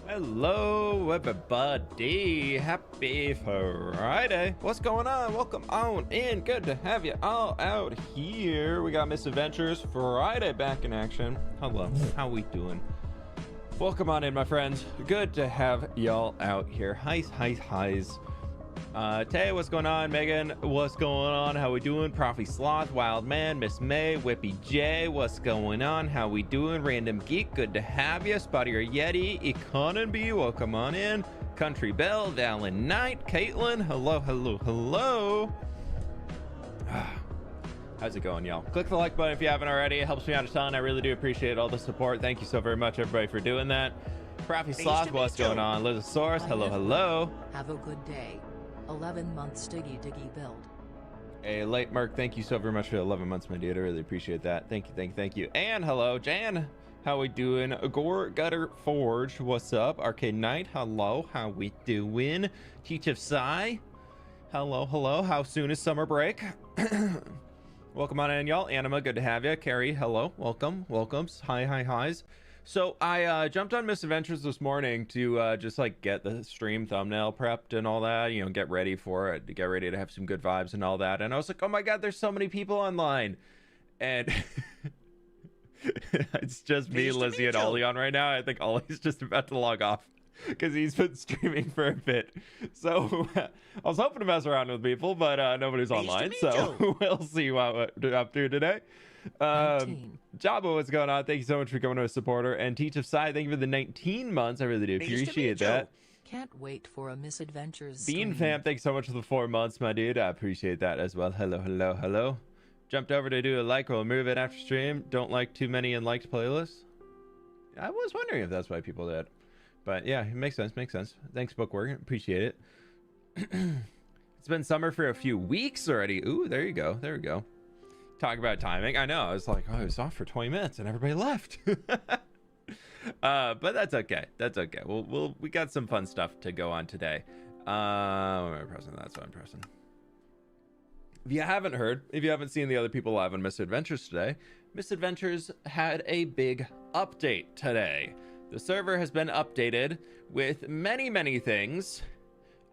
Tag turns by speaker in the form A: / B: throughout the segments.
A: Hello, everybody. Happy Friday. What's going on? Welcome on in. Good to have you all out here. We got Misadventures Friday back in action. Hello. How we doing? Welcome on in, my friends. Good to have y'all out here. Highs. Tay, what's going on? Megan, what's going on? How we doing? Profi Sloth, Wild Man, Miss May, Whippy J, what's going on? How we doing? Random Geek, good to have you. Spotty or Yeti, Economy, welcome on in. Country Bell, Valen Knight, Caitlin, hello. How's it going, y'all? Click the like button if you haven't already. It helps me out a ton. I really do appreciate all the support. Thank you so very much, everybody, for doing that. Profi Sloth, what's going on? Lizosaurus, hello.
B: Have a good day. 11-month Stiggy Diggy build.
A: Hey, Late Mark, thank you so very much for 11 months, my dude. I really appreciate that. Thank you. And hello, Jan. How we doing? Gore Gutter Forge, what's up? Arcade Knight, hello. How we doing? Teach of Psy, hello. How soon is summer break? Welcome on in, y'all. Anima, good to have you. Carrie, hello. Welcome. Highs. So I jumped on Misadventures this morning to just like get the stream thumbnail prepped and all that, you know, get ready for it, to get ready to have some good vibes and all that. And I was like, oh my God, there's so many people online. And it's just me, Lizzie, and Ollie on right now. I think Ollie's just about to log off because he's been streaming for a bit. So I was hoping to mess around with people, but nobody's online. So we'll see what we're up to today. Jabba, what's going on? Thank you so much for coming to a supporter. And Teach of Psy, thank you for the 19 months. I really do appreciate that.
B: Can't wait for a Misadventures
A: Bean Fam, thanks so much for the 4 months, my dude. I appreciate that as well. Hello. Jumped over to do a like. We'll move it after stream. Don't like too many unliked playlists. I was wondering if that's why people did. But yeah, it makes sense. Thanks, Bookwork. Appreciate it. It's been summer for a few weeks already. Ooh, there you go. There we go. Talk about timing. I know. I was like, oh, I was off for 20 minutes and everybody left. But that's okay. We got some fun stuff to go on today. What am I pressing? That's what I'm pressing. If you haven't heard, if you haven't seen the other people live on Misadventures today, Misadventures had a big update today. The server has been updated with many things.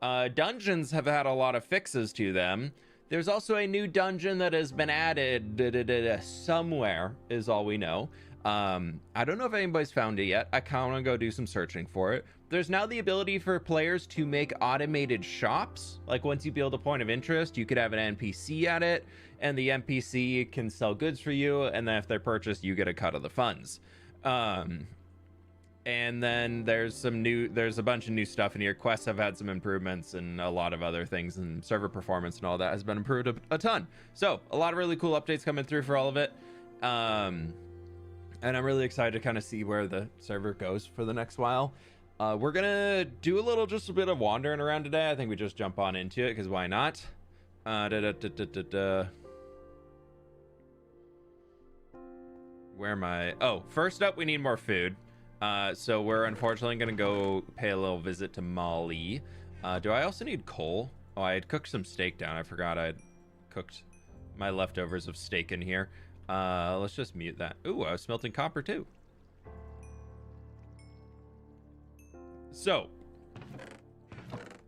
A: Dungeons have had a lot of fixes to them. There's also a new dungeon that has been added somewhere, is all we know. I don't know if anybody's found it yet. I kind of want to go do some searching for it. There's now the ability for players to make automated shops. Like once you build a point of interest, you could have an NPC at it, and the NPC can sell goods for you, and then if they're purchased, you get a cut of the funds. And then there's a bunch of new stuff in here. Quests have had some improvements and a lot of other things, and server performance and all that has been improved a ton. So a lot of really cool updates coming through for all of it. And I'm really excited to kind of see where the server goes for the next while. We're gonna do just a bit of wandering around today. I think we just jump on into it because why not? Where am I? Oh, first up, we need more food. So we're unfortunately going to go pay a little visit to Molly. Do I also need coal? Oh, I had cooked some steak down. I forgot I'd cooked my leftovers of steak in here. Let's just mute that. Ooh, I was smelting copper too. So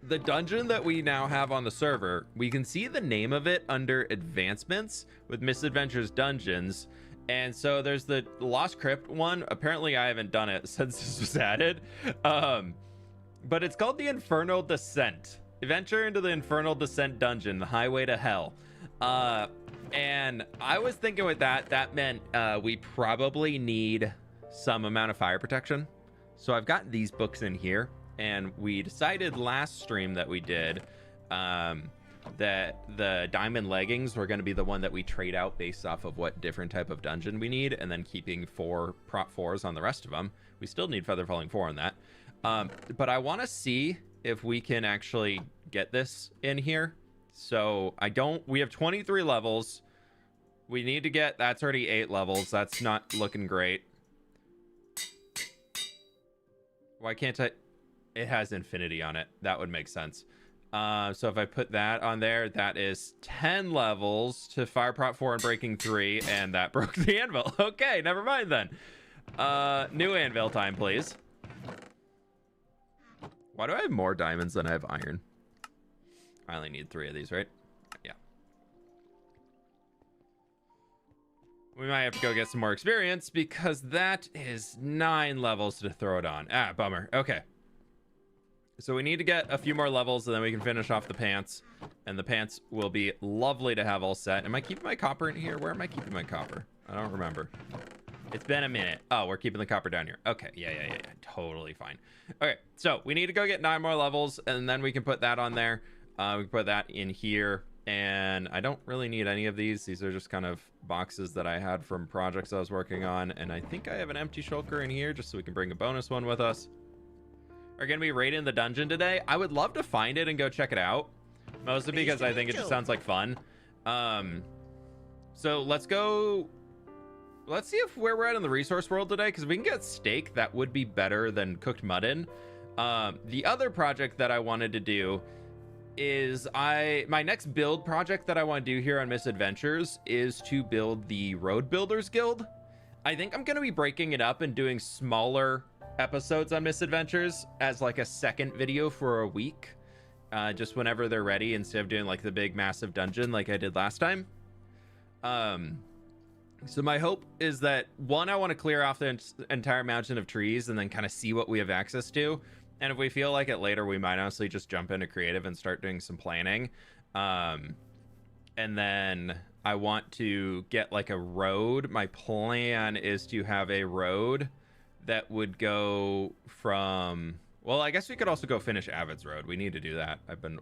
A: the dungeon that we now have on the server, we can see the name of it under advancements with Misadventures Dungeons. And so there's the Lost Crypt one. Apparently I haven't done it since this was added. But it's called the Infernal Descent. Venture into the Infernal Descent dungeon, the highway to hell. And I was thinking with that meant we probably need some amount of fire protection. So I've got these books in here, and we decided last stream that we did that the diamond leggings were going to be the one that we trade out based off of what different type of dungeon we need, and then keeping 4 prop 4s on the rest of them. We still need feather falling 4 on that. But I want to see if we can actually get this in here. So we have 23 levels. We need to get, that's already 8 levels. That's not looking great. Why can't I? It has infinity on it. That would make sense. So if I put that on there, that is 10 levels to fire prop 4 and breaking 3, and that broke the anvil. Okay, never mind then. New anvil time, please. Why do I have more diamonds than I have iron? I only need 3 of these, right? Yeah. We might have to go get some more experience because that is 9 levels to throw it on. Ah, bummer. Okay. So we need to get a few more levels and then we can finish off the pants. And the pants will be lovely to have all set. Am I keeping my copper in here? Where am I keeping my copper? I don't remember. It's been a minute. Oh, we're keeping the copper down here. Okay, yeah. Totally fine. Okay, so we need to go get 9 more levels and then we can put that on there. We can put that in here. And I don't really need any of these. These are just kind of boxes that I had from projects I was working on. And I think I have an empty shulker in here just so we can bring a bonus one with us. Are going to be raiding the dungeon today. I would love to find it and go check it out. Mostly because I think it just sounds like fun. So let's go. Let's see if where we're at in the resource world today. Because if we can get steak, that would be better than cooked mutton. The other project that I wanted to do is my next build project that I want to do here on Misadventures is to build the Road Builders Guild. I think I'm going to be breaking it up and doing smaller episodes on Misadventures as like a second video for a week, just whenever they're ready, instead of doing like the big massive dungeon like I did last time. So my hope is that, one, I want to clear off the entire mountain of trees and then kind of see what we have access to. And if we feel like it later, we might honestly just jump into creative and start doing some planning. And then I want to get like a road. My plan is to have a road that would go from, well, I guess we could also go finish Avid's road. We need to do that. I've been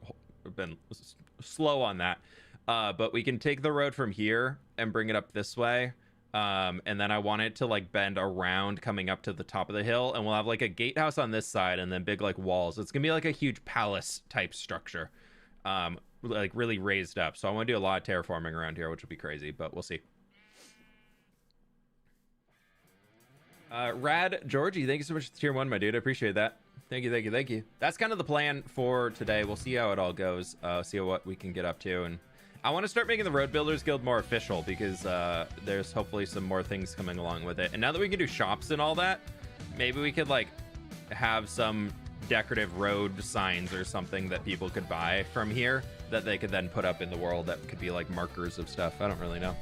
A: slow on that. But we can take the road from here and bring it up this way. And then I want it to like bend around coming up to the top of the hill, and we'll have like a gatehouse on this side and then big like walls. It's gonna be like a huge palace type structure, like really raised up. So I want to do a lot of terraforming around here, which will be crazy, but we'll see. Rad Georgie, thank you so much for tier 1, my dude. I appreciate that. Thank you. That's kind of the plan for today. We'll see how it all goes. See what we can get up to, and I want to start making the Road Builders Guild more official because there's hopefully some more things coming along with it. And now that we can do shops and all that, maybe we could like have some decorative road signs or something that people could buy from here that they could then put up in the world that could be like markers of stuff. I don't really know.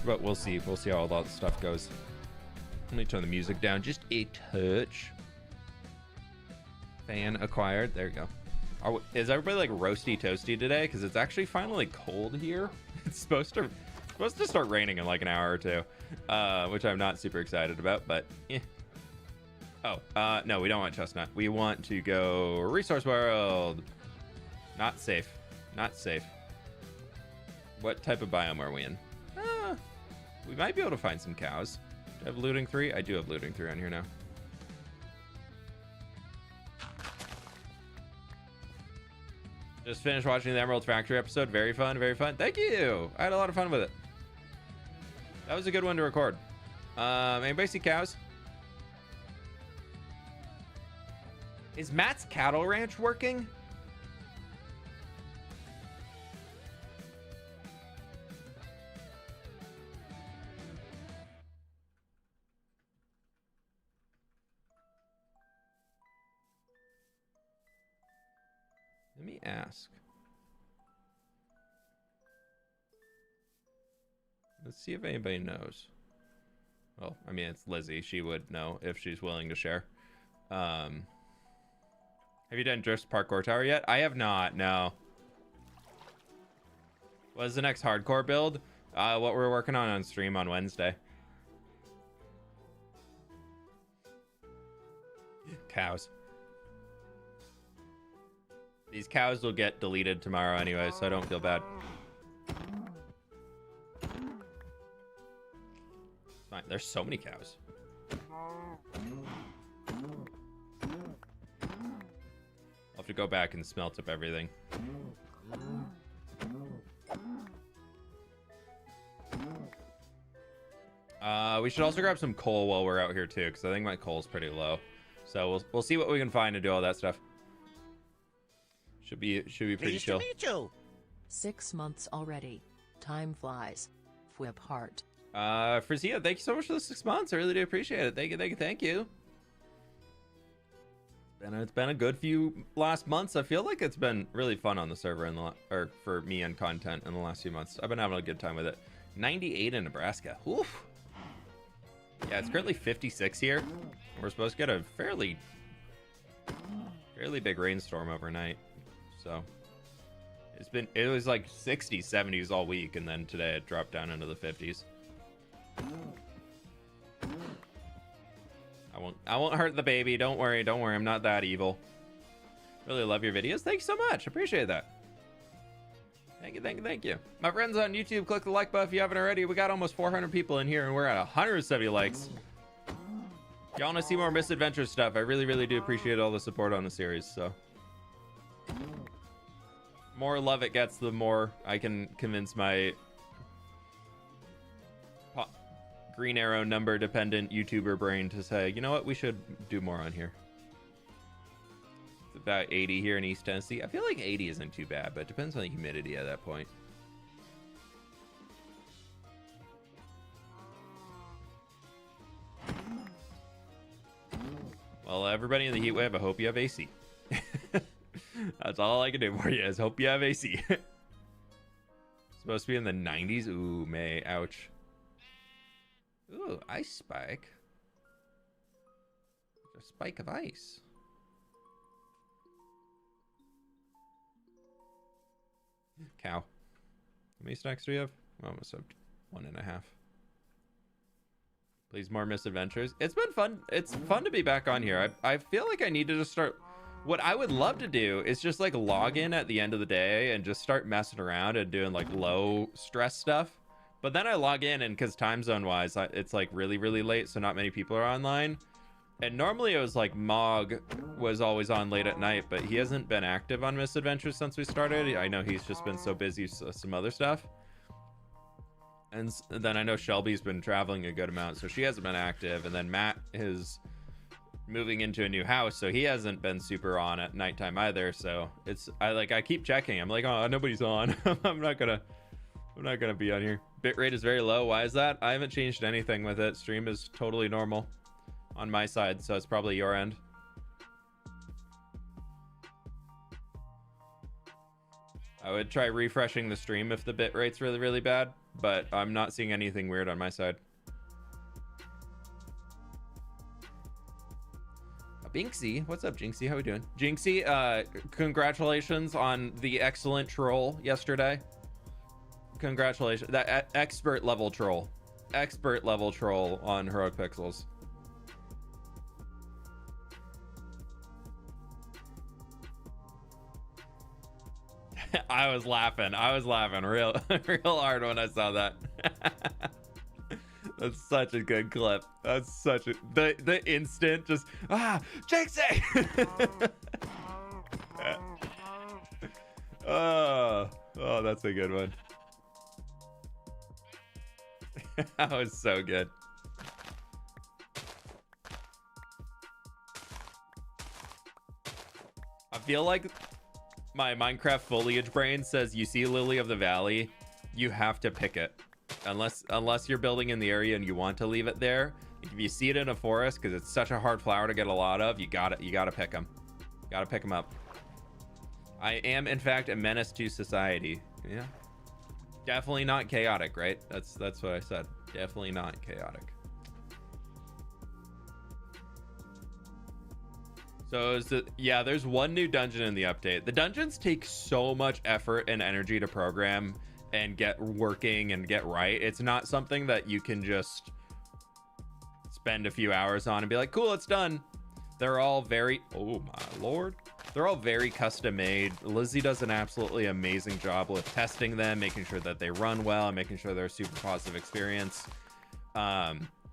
A: But we'll see. We'll see how all that stuff goes. Let me turn the music down just a touch. Fan acquired. There you go. Is everybody like roasty toasty today? Because it's actually finally cold here. It's supposed to start raining in like an hour or two, which I'm not super excited about, but eh. Oh, no, we don't want chestnut. We want to go resource world. Not safe. Not safe. What type of biome are we in? We might be able to find some cows. Do I have looting 3? I do have looting 3 on here now. Just finished watching the Emerald Factory episode. Very fun, very fun. Thank you. I had a lot of fun with it. That was a good one to record. Anybody see cows? Is Matt's cattle ranch working? Let me ask. Let's see if anybody knows. Well, I mean, it's Lizzie. She would know if she's willing to share. Have you done Drift's Parkour Tower yet? I have not, no. What is the next hardcore build? What we're working on stream on Wednesday. Cows. These cows will get deleted tomorrow anyway, so I don't feel bad. It's fine. There's so many cows. I'll have to go back and smelt up everything. We should also grab some coal while we're out here too, because I think my coal's pretty low. So we'll see what we can find to do all that stuff. Should be pretty chill.
B: Nice to meet you. 6 months already. Time flies. fWhip heart.
A: Frizia, thank you so much for the 6 months. I really do appreciate it. Thank you. It's been a good few last months. I feel like it's been really fun on the server or for me and content in the last few months. I've been having a good time with it. 98 in Nebraska. Oof. Yeah, it's currently 56 here. We're supposed to get a fairly big rainstorm overnight. So it was like 60s, 70s all week, and then today it dropped down into the 50s. I won't hurt the baby. Don't worry. I'm not that evil. Really love your videos. Thanks so much. Appreciate that. Thank you. My friends on YouTube, click the like button if you haven't already. We got almost 400 people in here, and we're at 170 likes. Y'all want to see more Misadventures stuff? I really do appreciate all the support on the series. So, more love it gets, the more I can convince my Green Arrow number dependent YouTuber brain to say, you know what, we should do more on here. It's about 80 here in East Tennessee. I feel like 80 isn't too bad, but it depends on the humidity at that point. Well, everybody in the heat wave, I hope you have AC. That's all I can do for you is hope you have AC. Supposed to be in the 90s. Ooh, May. Ouch. Ooh, ice spike. A spike of ice. Cow. How many stacks do we have? We almost have 1.5. Please, more Misadventures. It's been fun. It's fun to be back on here. I feel like I need to just start. What I would love to do is just like log in at the end of the day and just start messing around and doing like low stress stuff. But then I log in, and because time zone wise, it's like really late, so not many people are online. And normally it was like Mog was always on late at night, but he hasn't been active on Misadventures since we started. I know he's just been so busy with some other stuff. And then I know Shelby's been traveling a good amount, so she hasn't been active. And then Matt is moving into a new house, so he hasn't been super on at nighttime either. So I keep checking. I'm like, oh, nobody's on. I'm not gonna be on here. Bitrate is very low. Why is that? I haven't changed anything with it. Stream is totally normal on my side, so it's probably your end. I would try refreshing the stream if the bitrate's really bad, but I'm not seeing anything weird on my side. Binksy, what's up, Jinxie? How we doing? Jinxie, congratulations on the excellent troll yesterday. Congratulations, that expert level troll on Heroic Pixels. I was laughing real hard when I saw that. That's such a good clip. That's such a the instant just Jinxie. Oh, that's a good one. That was so good. I feel like my Minecraft foliage brain says, you see Lily of the Valley, you have to pick it. Unless you're building in the area and you want to leave it there. If you see it in a forest, because it's such a hard flower to get a lot of, you gotta pick them. Gotta pick them up. I am, in fact, a menace to society. Yeah. Definitely not chaotic, right? That's what I said. Definitely not chaotic. So yeah, there's one new dungeon in the update. The dungeons take so much effort and energy to program and get working and get right. It's not something that you can just spend a few hours on and be like, cool, it's done. They're all very, oh my lord. They're all very custom made. Lizzie does an absolutely amazing job with testing them, making sure that they run well, and making sure they're a super positive experience.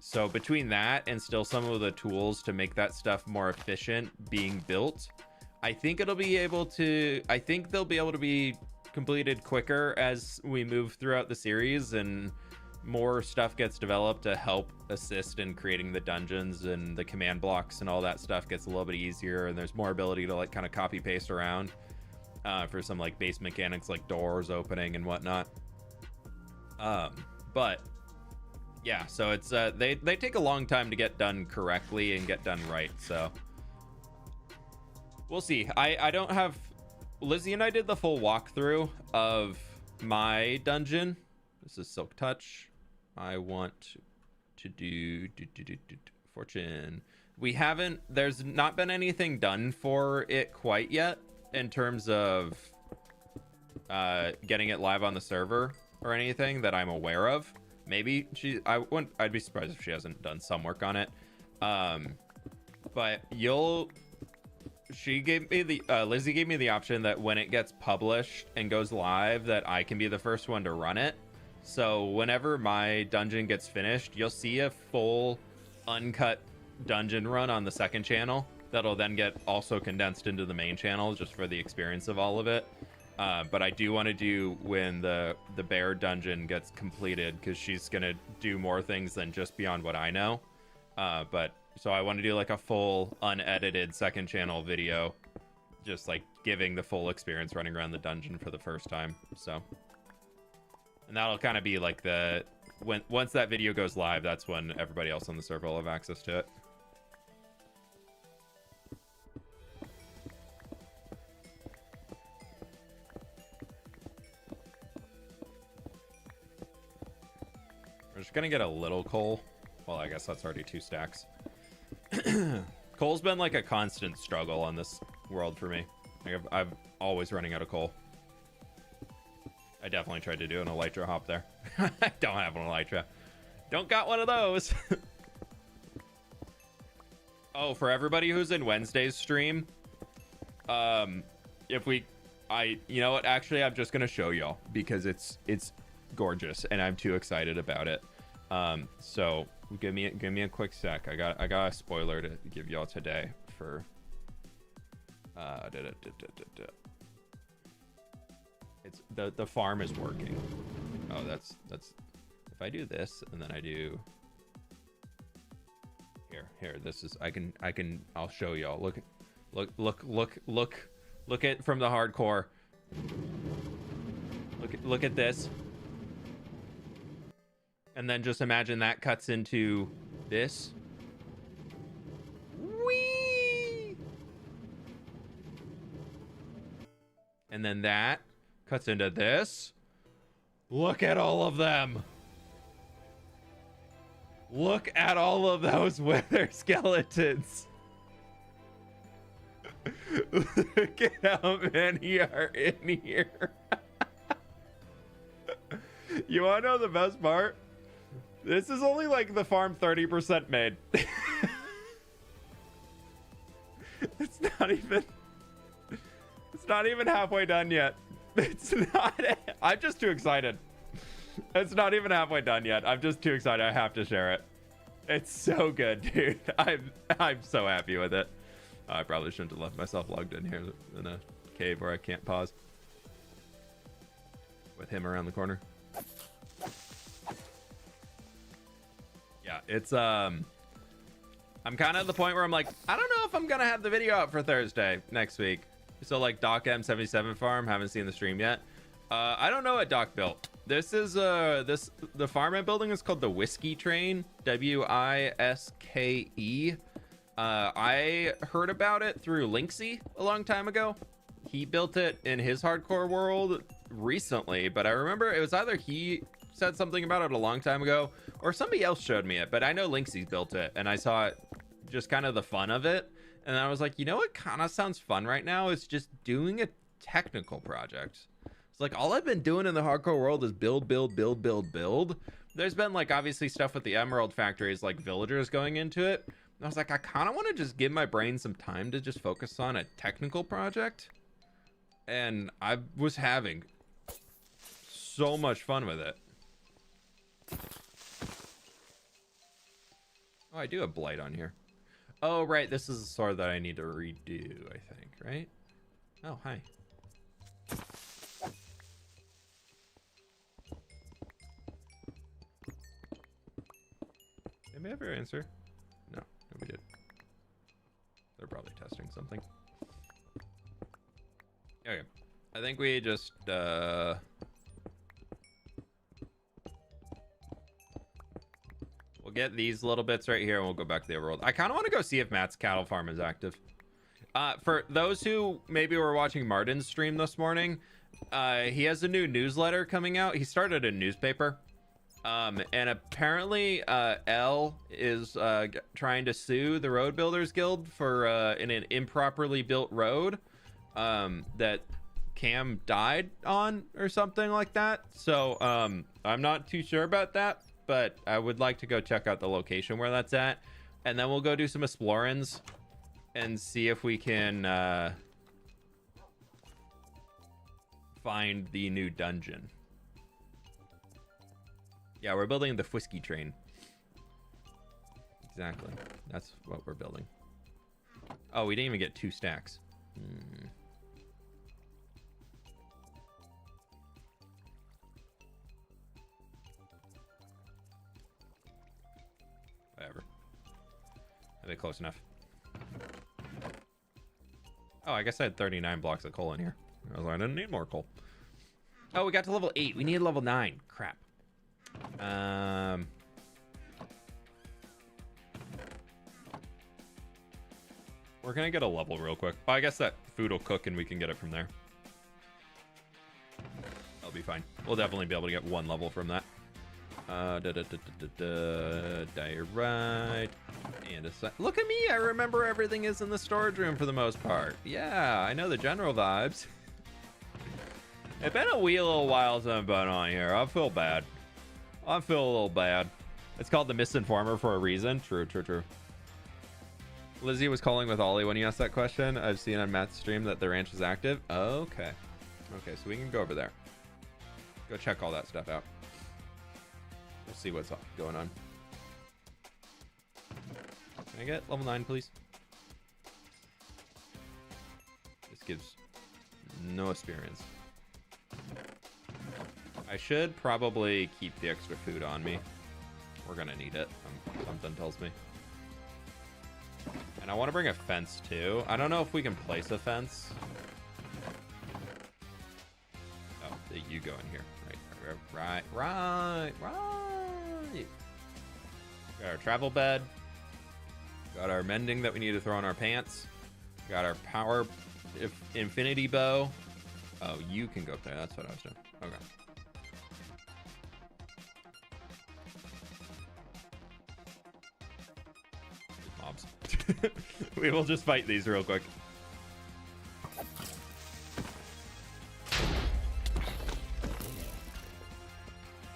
A: So between that and still some of the tools to make that stuff more efficient being built, I think they'll be able to be completed quicker as we move throughout the series and more stuff gets developed to help assist in creating the dungeons, and the command blocks and all that stuff gets a little bit easier, and there's more ability to like kind of copy paste around for some like base mechanics like doors opening and whatnot. But yeah, so it's they take a long time to get done correctly and get done right. So We'll see. I don't have... Lizzie and I did the full walkthrough of my dungeon. This is Silk Touch. I want to do Fortune. We haven't... There's not been anything done for it quite yet in terms of getting it live on the server or anything that I'm aware of. Maybe I'd be surprised if she hasn't done some work on it. But she gave me the Lizzie gave me the option that when it gets published and goes live, that I can be the first one to run it. So whenever my dungeon gets finished, you'll see a full uncut dungeon run on the second channel that'll then get also condensed into the main channel just for the experience of all of it. But I do want to do when the bear dungeon gets completed, because she's gonna do more things than just beyond what I know. But so I want to do like a full unedited second channel video, just like giving the full experience running around the dungeon for the first time. So, and that'll kind of be like once that video goes live, that's when everybody else on the server will have access to it. We're just gonna get a little coal. Well, I guess that's already 2 stacks. Coal's been like a constant struggle on this world for me. Like I've always running out of coal. I definitely tried to do an elytra hop there. I don't have an elytra. Don't got one of those. Oh, for everybody who's in Wednesday's stream, you know what? Actually, I'm just gonna show y'all because it's gorgeous and I'm too excited about it. So give me a quick sec. I got a spoiler to give y'all today for it's the farm is working. Oh, that's if I do this and then I do here this is I'll show y'all. Look at from the hardcore. Look at this. And then just imagine that cuts into this. Whee! And then that cuts into this. Look at all of them. Look at all of those wither skeletons. Look at how many are in here. You want to know the best part? This is only like the farm 30% made. It's not even halfway done yet. It's not. I'm just too excited. It's not even halfway done yet. I'm just too excited. I have to share it. It's so good, dude. I'm so happy with it. I probably shouldn't have left myself logged in here in a cave where I can't pause. With him around the corner. Yeah, it's I'm kind of at the point where I'm like, I don't know if I'm gonna have the video out for Thursday next week. So like Doc M77 farm, haven't seen the stream yet. I don't know what Doc built. This is the farm I'm building is called the Whiskey Train, WISKE. I heard about it through Linksy a long time ago. He built it in his hardcore world recently, but I remember it was either he said something about it a long time ago or somebody else showed me it, but I know Linksy's built it and I saw it, just kind of the fun of it. And I was like, you know what kind of sounds fun right now is just doing a technical project. It's like all I've been doing in the hardcore world is build. There's been like obviously stuff with the Emerald factories, like villagers going into it. And I was like, I kind of want to just give my brain some time to just focus on a technical project. And I was having so much fun with it. Oh, I do have blight on here. Oh, right. This is a sword that I need to redo, I think, right? Oh, hi. Did we ever answer? No, we did. They're probably testing something. Okay. I think we just, we'll get these little bits right here and we'll go back to the overworld. I kind of want to go see if Matt's cattle farm is active. For those who maybe were watching Martin's stream this morning, he has a new newsletter coming out. He started a newspaper. And apparently, L is trying to sue the Road Builders Guild for in an improperly built road that Cam died on or something like that. So I'm not too sure about that, but I would like to go check out the location where that's at, and then we'll go do some explorings and see if we can find the new dungeon. Yeah, we're building the whiskey train. Exactly. That's what we're building. Oh, we didn't even get 2 stacks. Whatever. A bit close enough. Oh, I guess I had 39 blocks of coal in here. I was like, I didn't need more coal. Oh, we got to level 8. We need level 9. Crap. We're gonna get a level real quick. Oh, I guess that food will cook and we can get it from there. That'll be fine. We'll definitely be able to get 1 level from that. Diorite and a look at me. I remember everything is in the storage room for the most part. Yeah, I know the general vibes. It's been a wee little while since I've been on here. I feel bad. I feel a little bad. It's called the Misinformer for a reason. True. Lizzie was calling with Ollie when you asked that question. I've seen on Matt's stream that the ranch is active. Okay, so we can go over there. Go check all that stuff out. We'll see what's going on. Can I get level 9, please? This gives no experience. I should probably keep the extra food on me. We're gonna need it. Something tells me. And I want to bring a fence too. I don't know if we can place a fence. Oh, you go in here. Right. Got our travel bed. Got our mending that we need to throw in our pants. Got our power infinity bow. Oh, you can go up there. That's what I was doing. Okay. Mobs. We will just fight these real quick.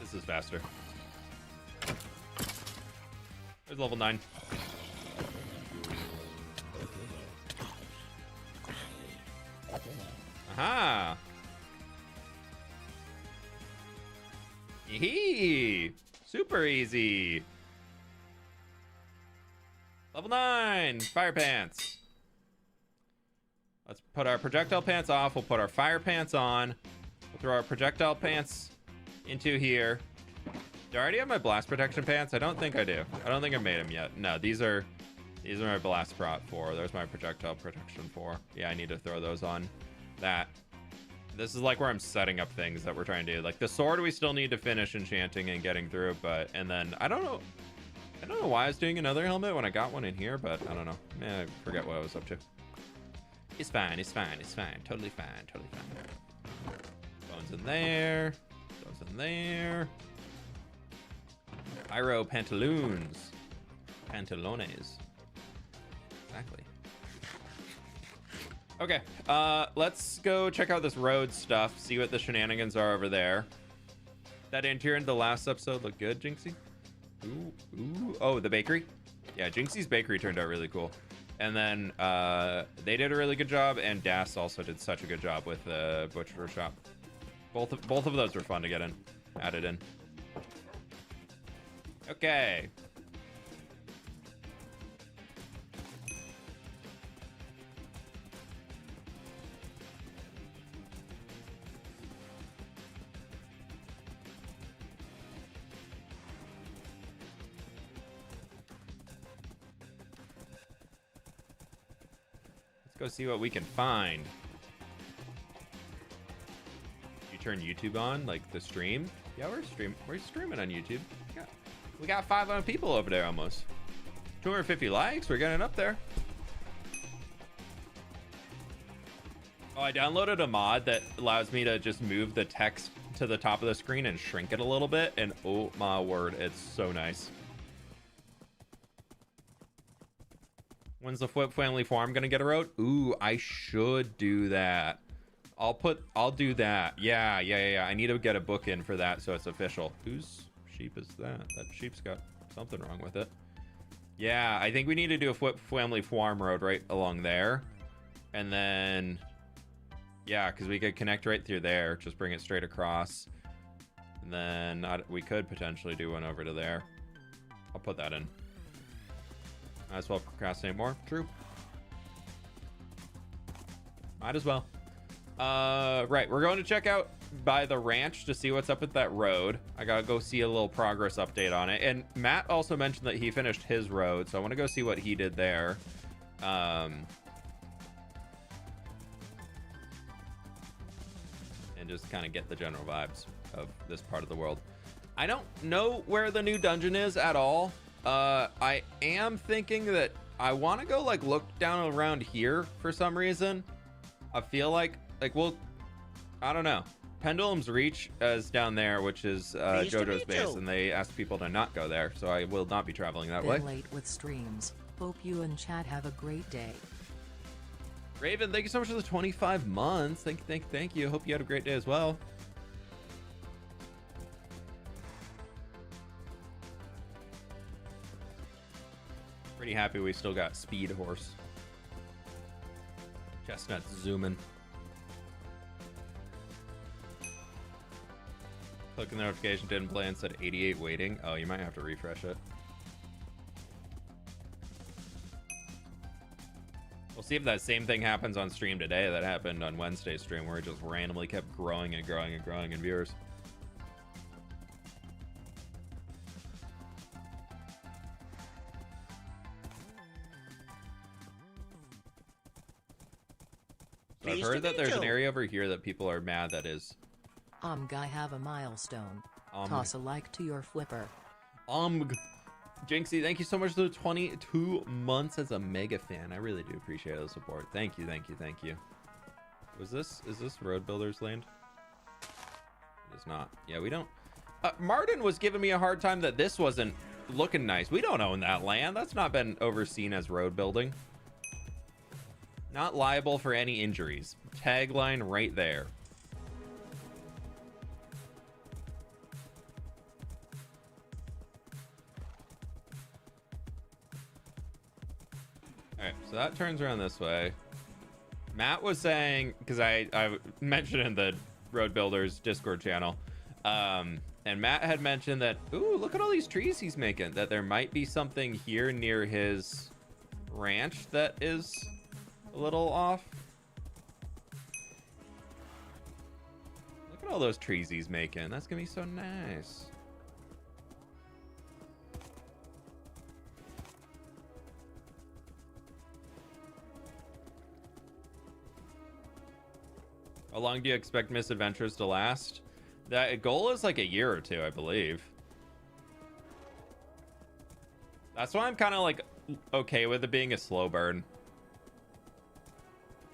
A: This is faster. There's level 9. Aha! Yee! Super easy. Level 9, fire pants. Let's put our projectile pants off. We'll put our fire pants on. We'll throw our projectile pants into here. Do I already have my blast protection pants? I don't think I do. I don't think I made them yet. No, these are my blast prot 4. There's my projectile protection 4. Yeah, I need to throw those on. That. This is like where I'm setting up things that we're trying to do. Like the sword we still need to finish enchanting and getting through, and then I don't know why I was doing another helmet when I got one in here, but I don't know. I forget what I was up to. It's fine. Totally fine. Bones in there. Pyro pantaloons. Pantalones. Exactly. Okay, let's go check out this road stuff, see what the shenanigans are over there. That interior in the last episode looked good, Jinxie. Ooh. Oh, the bakery? Yeah, Jinxie's bakery turned out really cool. And then they did a really good job, and Das also did such a good job with the butcher shop. Both of those were fun to get added in. Okay. Go see what we can find. You turn YouTube on, like the stream? Yeah, we're streaming on YouTube. Yeah. We got 500 people over there almost. 250 likes, we're getting up there. Oh, I downloaded a mod that allows me to just move the text to the top of the screen and shrink it a little bit, and oh my word, it's so nice. When's the fWhip family farm gonna get a road? Ooh, I should do that. I'll do that. Yeah. I need to get a book in for that so it's official. Whose sheep is that? That sheep's got something wrong with it. Yeah, I think we need to do a fWhip family farm road right along there. And then, yeah, because we could connect right through there. Just bring it straight across. And then we could potentially do one over to there. I'll put that in. Might as well procrastinate more. True. Might as well. Right, we're going to check out by the ranch to see what's up with that road. I gotta go see a little progress update on it. And Matt also mentioned that he finished his road, so I want to go see what he did there. And just kind of get the general vibes of this part of the world. I don't know where the new dungeon is at all. I am thinking that I want to go like look down around here for some reason. I feel like well, I don't know. Pendulum's Reach is down there, which is JoJo's base, and they asked people to not go there, so I will not be traveling that way.
B: Late with streams. Hope you and chat have a great day.
A: Raven, thank you so much for the 25 months. Thank you. Hope you had a great day as well. Pretty happy we still got Speed Horse. Chestnut's zooming. Click the notification, didn't play and said 88 waiting. Oh, you might have to refresh it. We'll see if that same thing happens on stream today that happened on Wednesday's stream, where it just randomly kept growing and growing and growing in viewers. So I've heard that there's an area over here that people are mad that is...
B: Guy have a milestone. Toss a like to your flipper.
A: Jinxie, thank you so much for the 22 months as a mega fan. I really do appreciate the support. Thank you. Is this Road Builders land? It is not. Yeah, we don't... Martin was giving me a hard time that this wasn't looking nice. We don't own that land. That's not been overseen as road building. Not liable for any injuries. Tagline right there. Alright, so that turns around this way. Matt was saying, because I mentioned in the Road Builders Discord channel, and Matt had mentioned that, ooh, look at all these trees he's making, that there might be something here near his ranch that is a little off. Look at all those trees he's making. That's gonna be so nice. How long do you expect Misadventures to last? That goal is like a year or two, I believe. That's why I'm kind of like okay with it being a slow burn.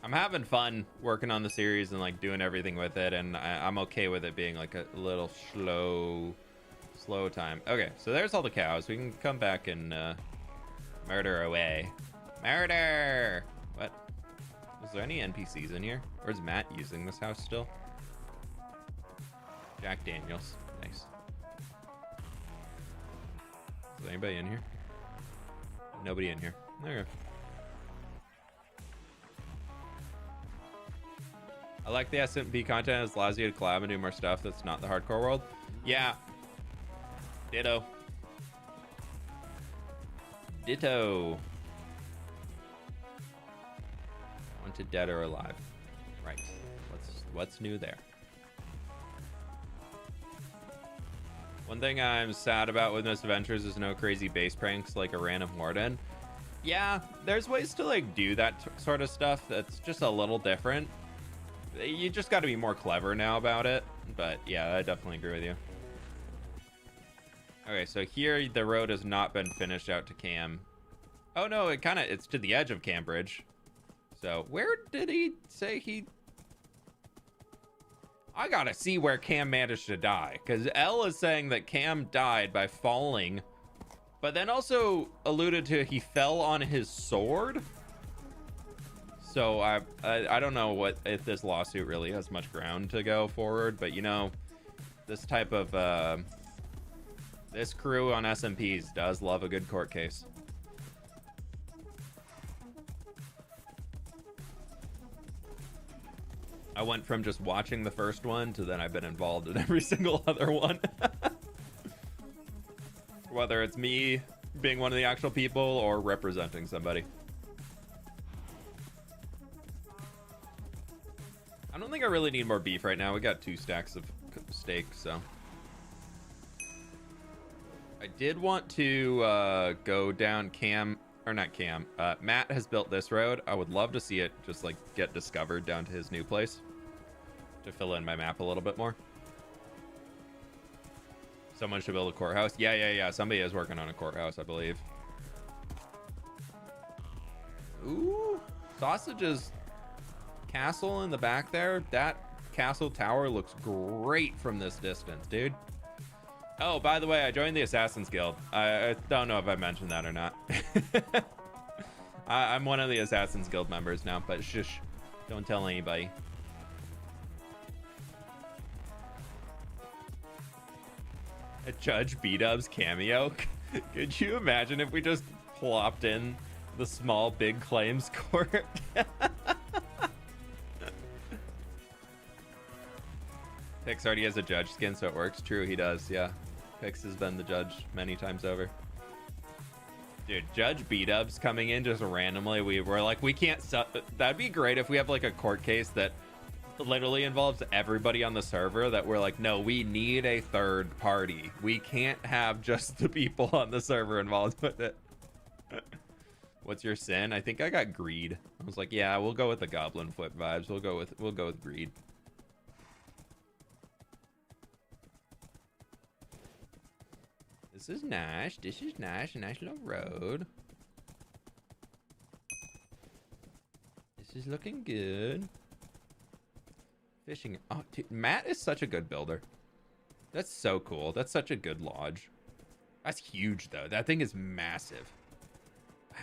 A: I'm having fun working on the series and like doing everything with it, and I'm okay with it being like a little slow time. Okay, so there's all the cows. We can come back and murder away. Murder! What? Is there any NPCs in here? Or is Matt using this house still? Jack Daniels. Nice. Is there anybody in here? Nobody in here. Okay. I like the SMP content as allows you to collab and do more stuff that's not the hardcore world. Yeah. Ditto. Wanted dead or alive. Right. What's new there? One thing I'm sad about with Misadventures is no crazy base pranks like a random warden. Yeah, there's ways to like do that sort of stuff that's just a little different. You just got to be more clever now about it. But yeah, I definitely agree with you. Okay, so here the road has not been finished out to Cam. Oh no, it's to the edge of Cambridge. So where did he say he I gotta see where Cam managed to die, because Elle is saying that Cam died by falling, but then also alluded to he fell on his sword. So I don't know what if this lawsuit really has much ground to go forward, but you know, this type of this crew on SMPs does love a good court case. I went from just watching the first one to then I've been involved in every single other one. Whether it's me being one of the actual people or representing somebody. I don't think I really need more beef right now. We got 2 stacks of steak, so. I did want to go down Matt has built this road. I would love to see it just like get discovered down to his new place to fill in my map a little bit more. Someone should build a courthouse. Yeah. Somebody is working on a courthouse, I believe. Ooh, Sausage's castle in the back there. That castle tower looks great from this distance, dude. Oh, by the way, I joined the Assassin's Guild. I don't know if I mentioned that or not. I'm one of the Assassin's Guild members now, but shush, don't tell anybody. A Judge B-Dub's cameo. Could you imagine if we just plopped in the small big claims court? Pix already has a judge skin, so it works. True, he does, yeah. Pix has been the judge many times over. Dude, Judge B-Dubs coming in just randomly. We're like, we can't... That'd be great if we have like a court case that literally involves everybody on the server, that we're like, no, we need a third party. We can't have just the people on the server involved with it. What's your sin? I think I got greed. I was like, yeah, we'll go with the goblin flip vibes. We'll go with greed. This is nice. This is nice. A nice little road. This is looking good. Fishing. Oh, dude, Matt is such a good builder. That's so cool. That's such a good lodge. That's huge, though. That thing is massive. Wow.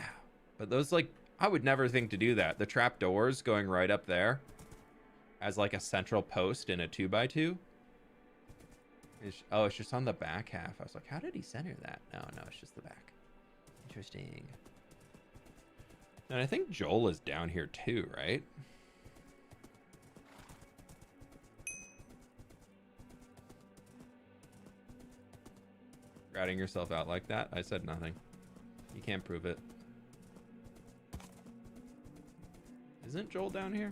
A: But those, like, I would never think to do that. The trap doors going right up there as, like, a central post in a 2x2. Oh, it's just on the back half. I was like, how did he center that? No, it's just the back. Interesting. And I think Joel is down here too, right? Ratting yourself out like that? I said nothing. You can't prove it. Isn't Joel down here?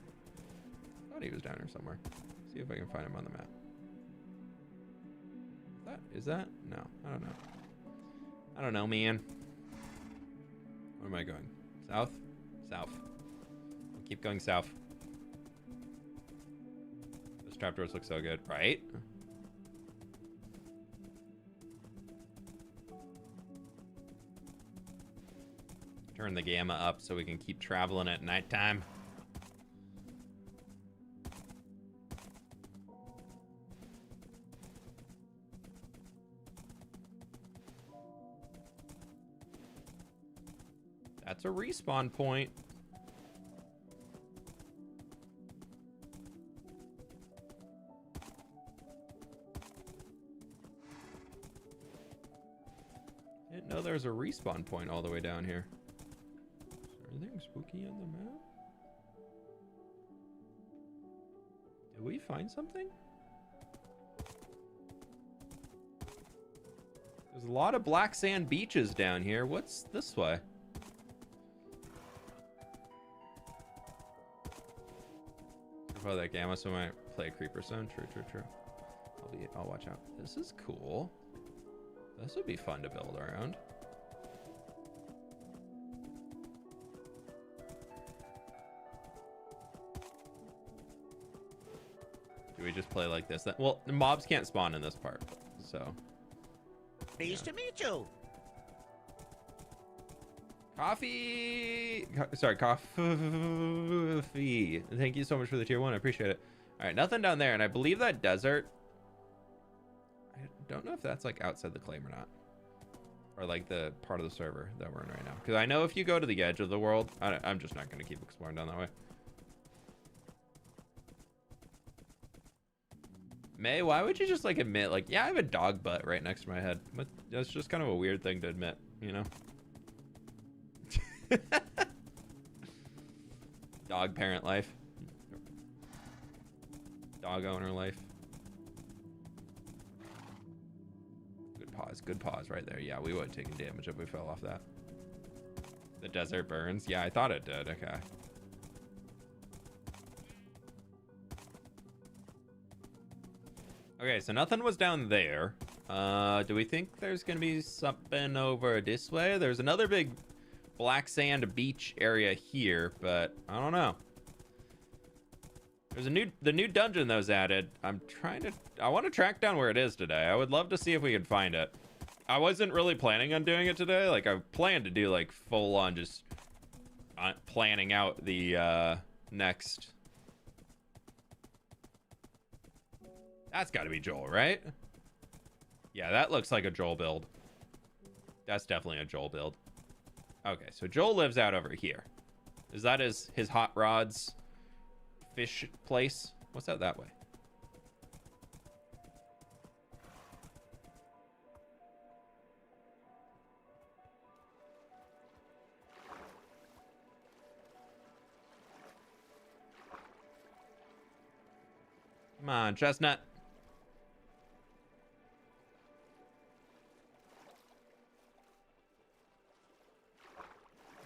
A: I thought he was down here somewhere. See if I can find him on the map. Is that? No, I don't know. I don't know, man. Where am I going? South? South. I'll keep going south. Those trapdoors look so good, right? Turn the gamma up so we can keep traveling at nighttime. That's a respawn point. Didn't know there was a respawn point all the way down here. Is there anything spooky on the map? Did we find something? There's a lot of black sand beaches down here. What's this way? Oh, that gamma, so I might play a creeper zone. True. I'll watch out. This is cool. This would be fun to build around. Do we just play like this? Well, the mobs can't spawn in this part, so.
C: Pleased to meet you.
A: Coffee. Thank you so much for the tier 1. I appreciate it. All right, nothing down there. And I believe that desert, I don't know if that's like outside the claim or not. Or like the part of the server that we're in right now. Because I know if you go to the edge of the world, I'm just not going to keep exploring down that way. May, why would you just like admit, like, yeah, I have a dog butt right next to my head? But that's just kind of a weird thing to admit, you know? Dog parent life. Dog owner life. Good pause right there. Yeah, we would have taken damage if we fell off that. The desert burns. Yeah, I thought it did. Okay. Okay, so nothing was down there. Do we think there's gonna be something over this way? There's another big black sand beach area here, but I don't know. There's the new dungeon that was added. I want to track down where it is today. I would love to see if we can find it. I wasn't really planning on doing it today. Like, I planned to do like full on just planning out the next. That's got to be Joel, right? Yeah, that looks like a Joel build. That's definitely a Joel build. Okay, so Joel lives out over here. Is that his hot rods fish place? What's out that way? Come on, Chestnut.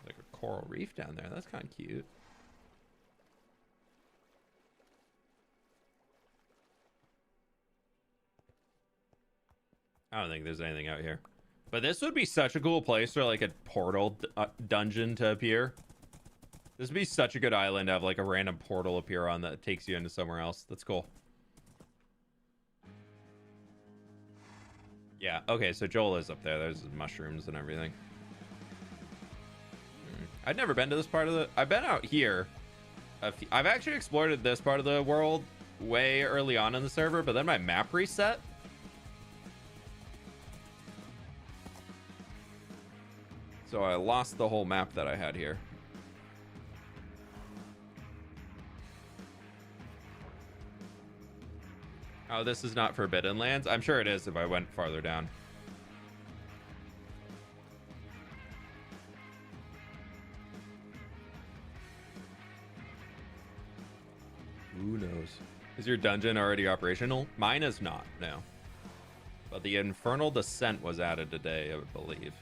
A: Like a coral reef down there. That's kind of cute. I don't think there's anything out here. But this would be such a cool place for like a portal dungeon to appear. This would be such a good island to have like a random portal appear on that takes you into somewhere else. That's cool. Yeah, okay, so Joel is up there. There's mushrooms and everything. I've never been to this part of the... I've been out here. I've actually explored this part of the world way early on in the server, but then my map reset. So I lost the whole map that I had here. Oh, this is not Forbidden Lands? I'm sure it is if I went farther down. Who knows? Is your dungeon already operational? Mine is not, no. But the Infernal Descent was added today, I would believe.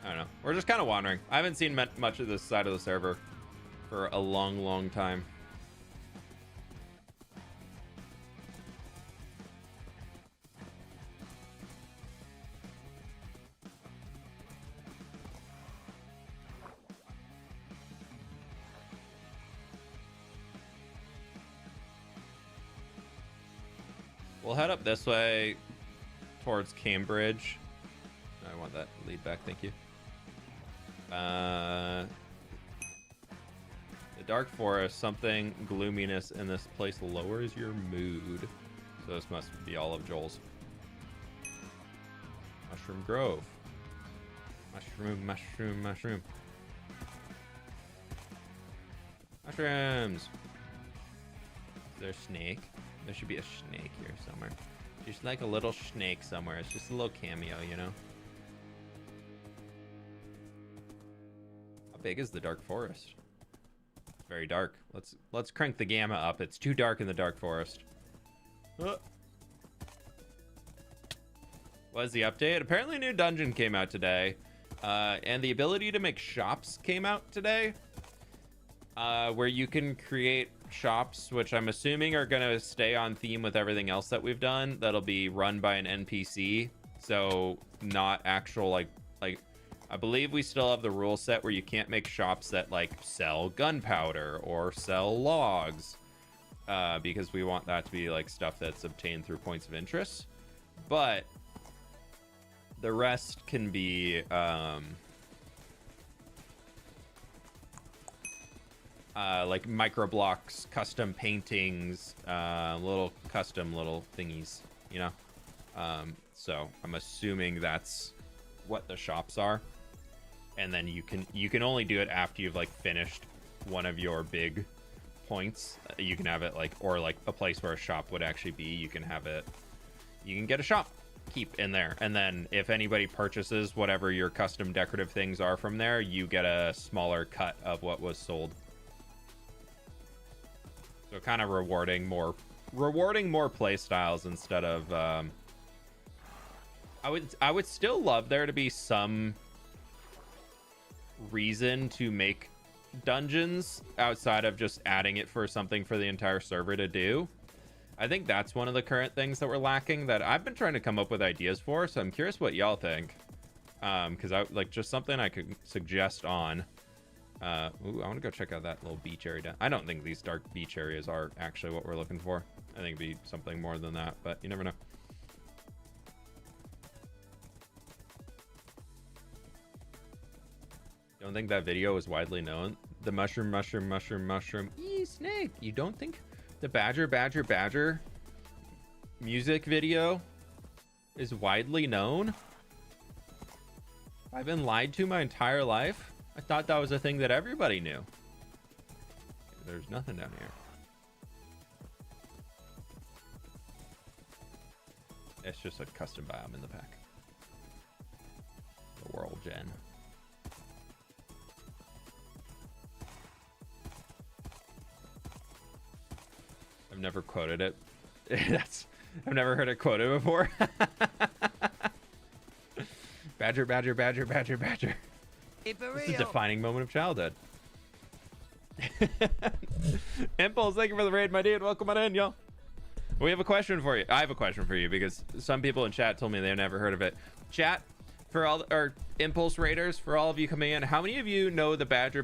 A: I don't know. We're just kind of wandering. I haven't seen much of this side of the server for a long, long time. We'll head up this way towards Cambridge. I want that lead back, thank you. The Dark Forest, something gloominess in this place lowers your mood. So this must be all of Joel's. Mushroom Grove. Mushroom, mushroom, mushroom. Mushrooms! Is there a snake? There should be a snake here somewhere. Just like a little snake somewhere. It's just a little cameo, you know? How big is the Dark Forest? It's very dark. Let's crank the gamma up. It's too dark in the Dark Forest. What is the update? Apparently a new dungeon came out today. And the ability to make shops came out today. Where you can create shops, which I'm assuming are going to stay on theme with everything else that we've done. That'll be run by an NPC. So not actual, like I believe we still have the rule set where you can't make shops that like sell gunpowder or sell logs. Because we want that to be like stuff that's obtained through points of interest. But the rest can be, like micro blocks, custom paintings, little custom little thingies, you know. So I'm assuming that's what the shops are, and then you can only do it after you've like finished one of your big points. You can have it like, or like a place where a shop would actually be, you can have it, you can get a shop keep in there, and then if anybody purchases whatever your custom decorative things are from there, you get a smaller cut of what was sold. So kind of rewarding more play styles instead of I would still love there to be some reason to make dungeons outside of just adding it for something for the entire server to do. I think that's one of the current things that we're lacking that I've been trying to come up with ideas for, so I'm curious what y'all think. Because I like just something I could suggest on. Ooh, I want to go check out that little beach area down. I don't think these dark beach areas are actually what we're looking for. I think it'd be something more than that, but you never know. Don't think that video is widely known. The mushroom snake. You don't think the badger music video is widely known? I've been lied to my entire life. I thought that was a thing that everybody knew. There's nothing down here. It's just a custom biome in the pack. The world gen. I've never quoted it. I've never heard it quoted before. Badger. It's a defining moment of childhood. Impulse, thank you for the raid, my dude. Welcome on in, y'all. We have a question for you. I have a question for you because some people in chat told me they've never heard of it. Chat, for all our Impulse raiders, for all of you coming in, how many of you know the badger,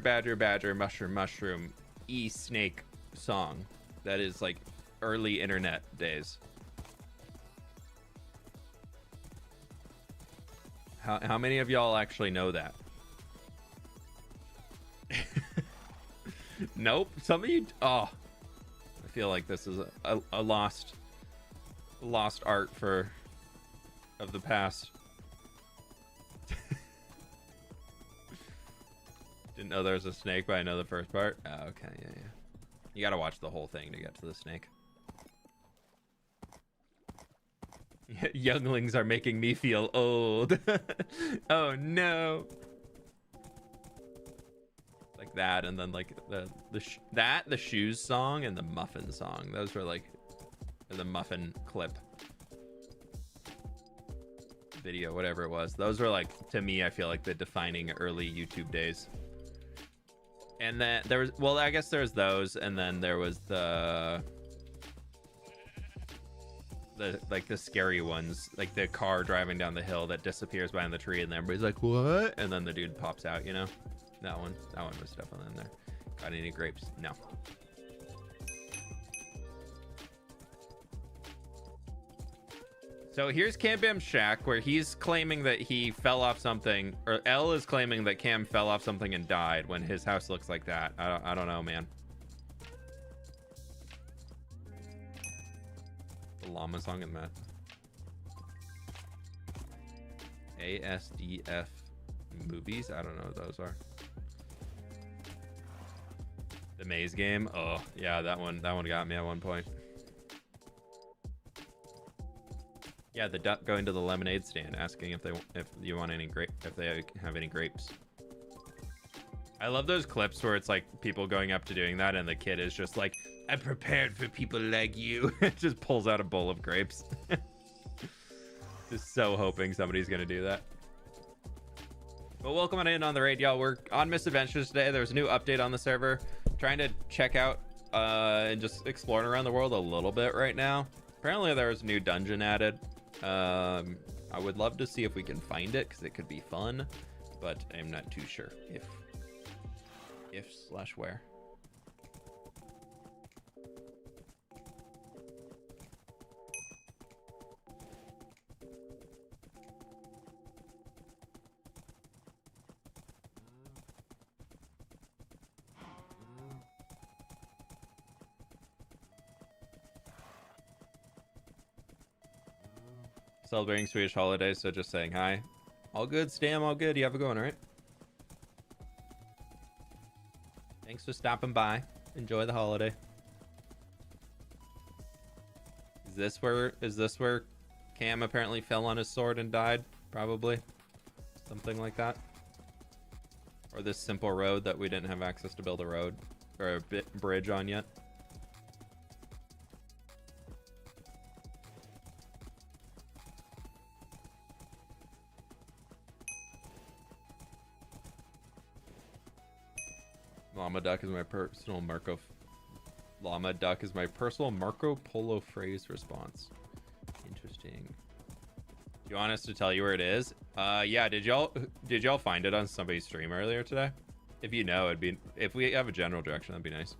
A: mushroom, snake song? That is like early internet days. How many of y'all actually know that? Nope. Some of you. Oh, I feel like this is a lost art of the past. Didn't know there was a snake, but I know the first part. Oh, okay, yeah. You gotta watch the whole thing to get to the snake. Younglings are making me feel old. Oh no. Like that, and then like the shoes song and the muffin song. Those were like the muffin clip video, whatever it was. Those were like, to me, I feel like the defining early YouTube days. And then there was, well, I guess there's those, and then there was the like the scary ones, like the car driving down the hill that disappears behind the tree, and then everybody's like, what? And then the dude pops out, you know? That one was definitely in there. Got any grapes? No. So here's Cam Bam's shack, where he's claiming that he fell off something, or L is claiming that Cam fell off something and died when his house looks like that. I don't know, man. The llama song in that. ASDF movies? I don't know what those are. The maze game? Oh, yeah, that one got me at one point. Yeah, the duck going to the lemonade stand asking if you want any if they have any grapes. I love those clips where it's like people going up to doing that and the kid is just like, I'm prepared for people like you. It just pulls out a bowl of grapes. Just so hoping somebody's gonna do that. But welcome on in on the raid, y'all. We're on Misadventures today. There's a new update on the server. Trying to check out and just exploring around the world a little bit right now. Apparently there's a new dungeon added. I would love to see if we can find it because it could be fun, but I'm not too sure if/where. Celebrating Swedish holidays, so just saying hi. All good, Stam, all good. You have a good one, all right? Thanks for stopping by. Enjoy the holiday. Is this where Cam apparently fell on his sword and died? Probably. Something like that. Or this simple road that we didn't have access to build a road or a bridge on yet. Llama Duck is my personal Llama Duck is my personal Marco Polo phrase response. Interesting. Do you want us to tell you where it is? Yeah, did y'all find it on somebody's stream earlier today? If you know, it'd be, if we have a general direction, that'd be nice.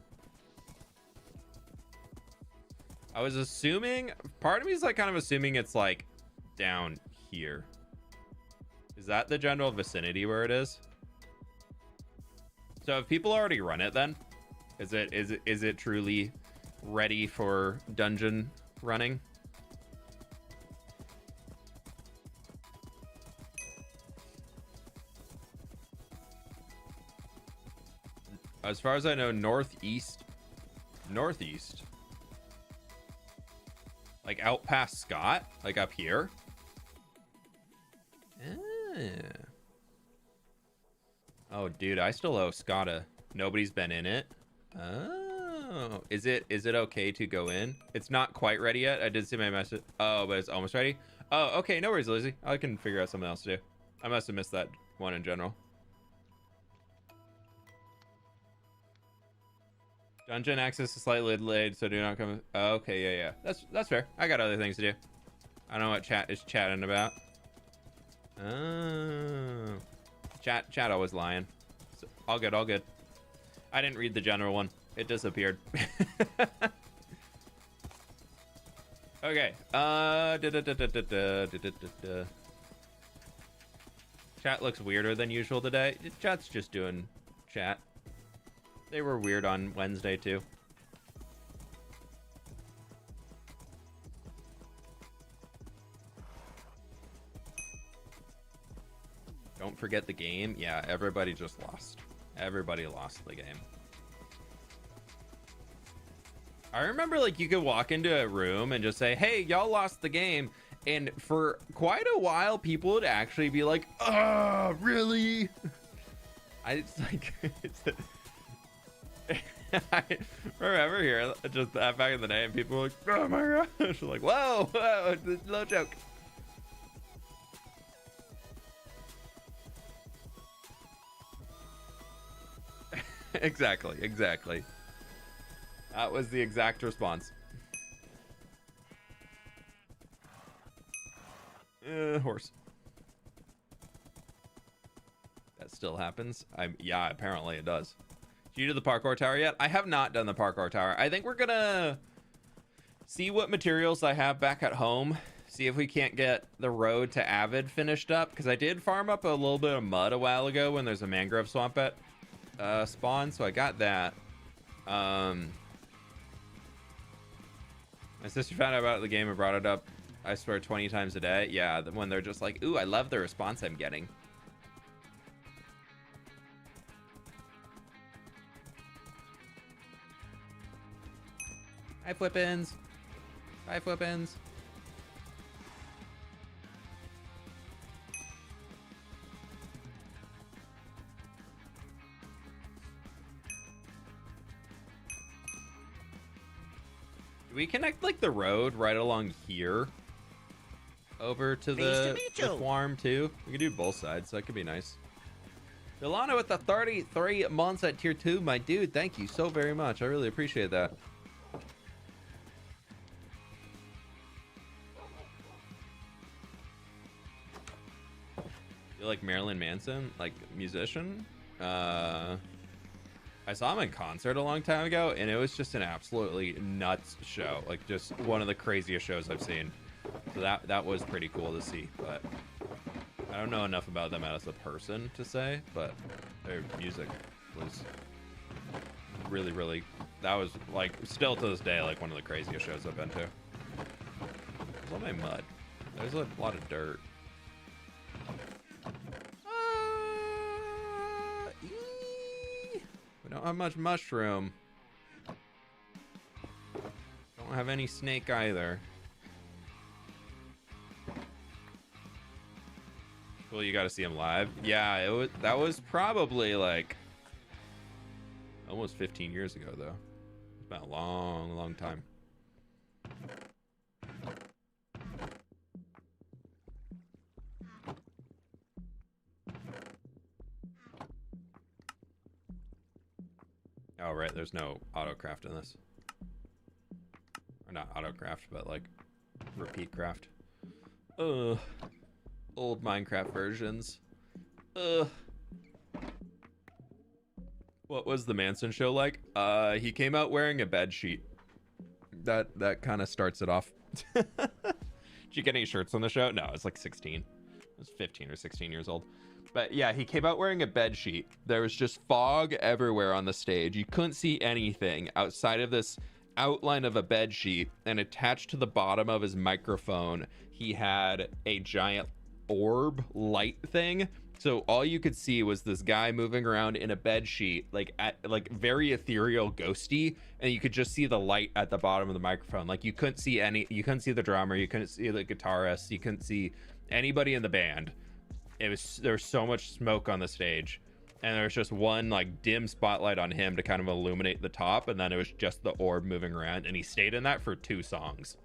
A: I was assuming, part of me is like kind of assuming it's like down here. Is that the general vicinity where it is? So if people already run it, then is it truly ready for dungeon running? As far as I know, northeast, like out past Scott, like up here. Oh, dude, I still owe Scotta. Nobody's been in it. Oh, is it okay to go in? It's not quite ready yet. I did see my message. Oh, but it's almost ready. Oh, okay, no worries, Lizzie. I can figure out something else to do. I must have missed that one in general. Dungeon access is slightly delayed, so do not come. Oh, okay, yeah. That's fair. I got other things to do. I don't know what chat is chatting about. Oh. Chat always lying. So, all good. I didn't read the general one. It disappeared. Okay. Chat looks weirder than usual today. Chat's just doing chat. They were weird on Wednesday too. Don't forget the game. Yeah, everybody just lost. Everybody lost the game. I remember like you could walk into a room and just say, hey, y'all lost the game. And for quite a while, people would actually be like, oh, really? It's like, I remember here just back in the day, and people were like, oh my gosh, like, whoa, no joke. Exactly. That was the exact response. Horse. That still happens. Yeah, apparently it does. Did you do the parkour tower yet? I have not done the parkour tower. I think we're gonna see what materials I have back at home. See if we can't get the road to Avid finished up, because I did farm up a little bit of mud a while ago when there's a mangrove swamp at spawn, so I got that. My sister found out about the game and brought it up, I swear, 20 times a day. Yeah, when they're just like, ooh, I love the response I'm getting. Hi, Flippins. Bye, Flippins. Do we connect like the road right along here over to the farm too? We can do both sides. That could be nice. Delano with the 33 months at tier 2, my dude. Thank you so very much. I really appreciate that. You like Marilyn Manson, like musician? I saw him in concert a long time ago, and it was just an absolutely nuts show. Like, just one of the craziest shows I've seen. So that was pretty cool to see. But I don't know enough about them as a person to say, but their music was really, really. That was like still to this day like one of the craziest shows I've been to. Where's all my mud? There's a lot of dirt. We don't have much mushroom. Don't have any snake either. Well, you got to see him live. Yeah, that was probably like almost 15 years ago, though. It's been a long, long time. Oh, right. There's no autocraft in this. Or not autocraft, but like repeat craft. Ugh. Old Minecraft versions. Ugh. What was the Manson show like? He came out wearing a bed sheet. That kind of starts it off. Did you get any shirts on the show? No, it's like 16. It was 15 or 16 years old. But yeah, he came out wearing a bed sheet. There was just fog everywhere on the stage. You couldn't see anything outside of this outline of a bed sheet, and attached to the bottom of his microphone, he had a giant orb light thing. So all you could see was this guy moving around in a bed sheet, like very ethereal, ghosty, and you could just see the light at the bottom of the microphone. Like you couldn't see the drummer, you couldn't see the guitarist, you couldn't see anybody in the band. There was so much smoke on the stage, and there was just one like dim spotlight on him to kind of illuminate the top, and then it was just the orb moving around, and he stayed in that for 2 songs.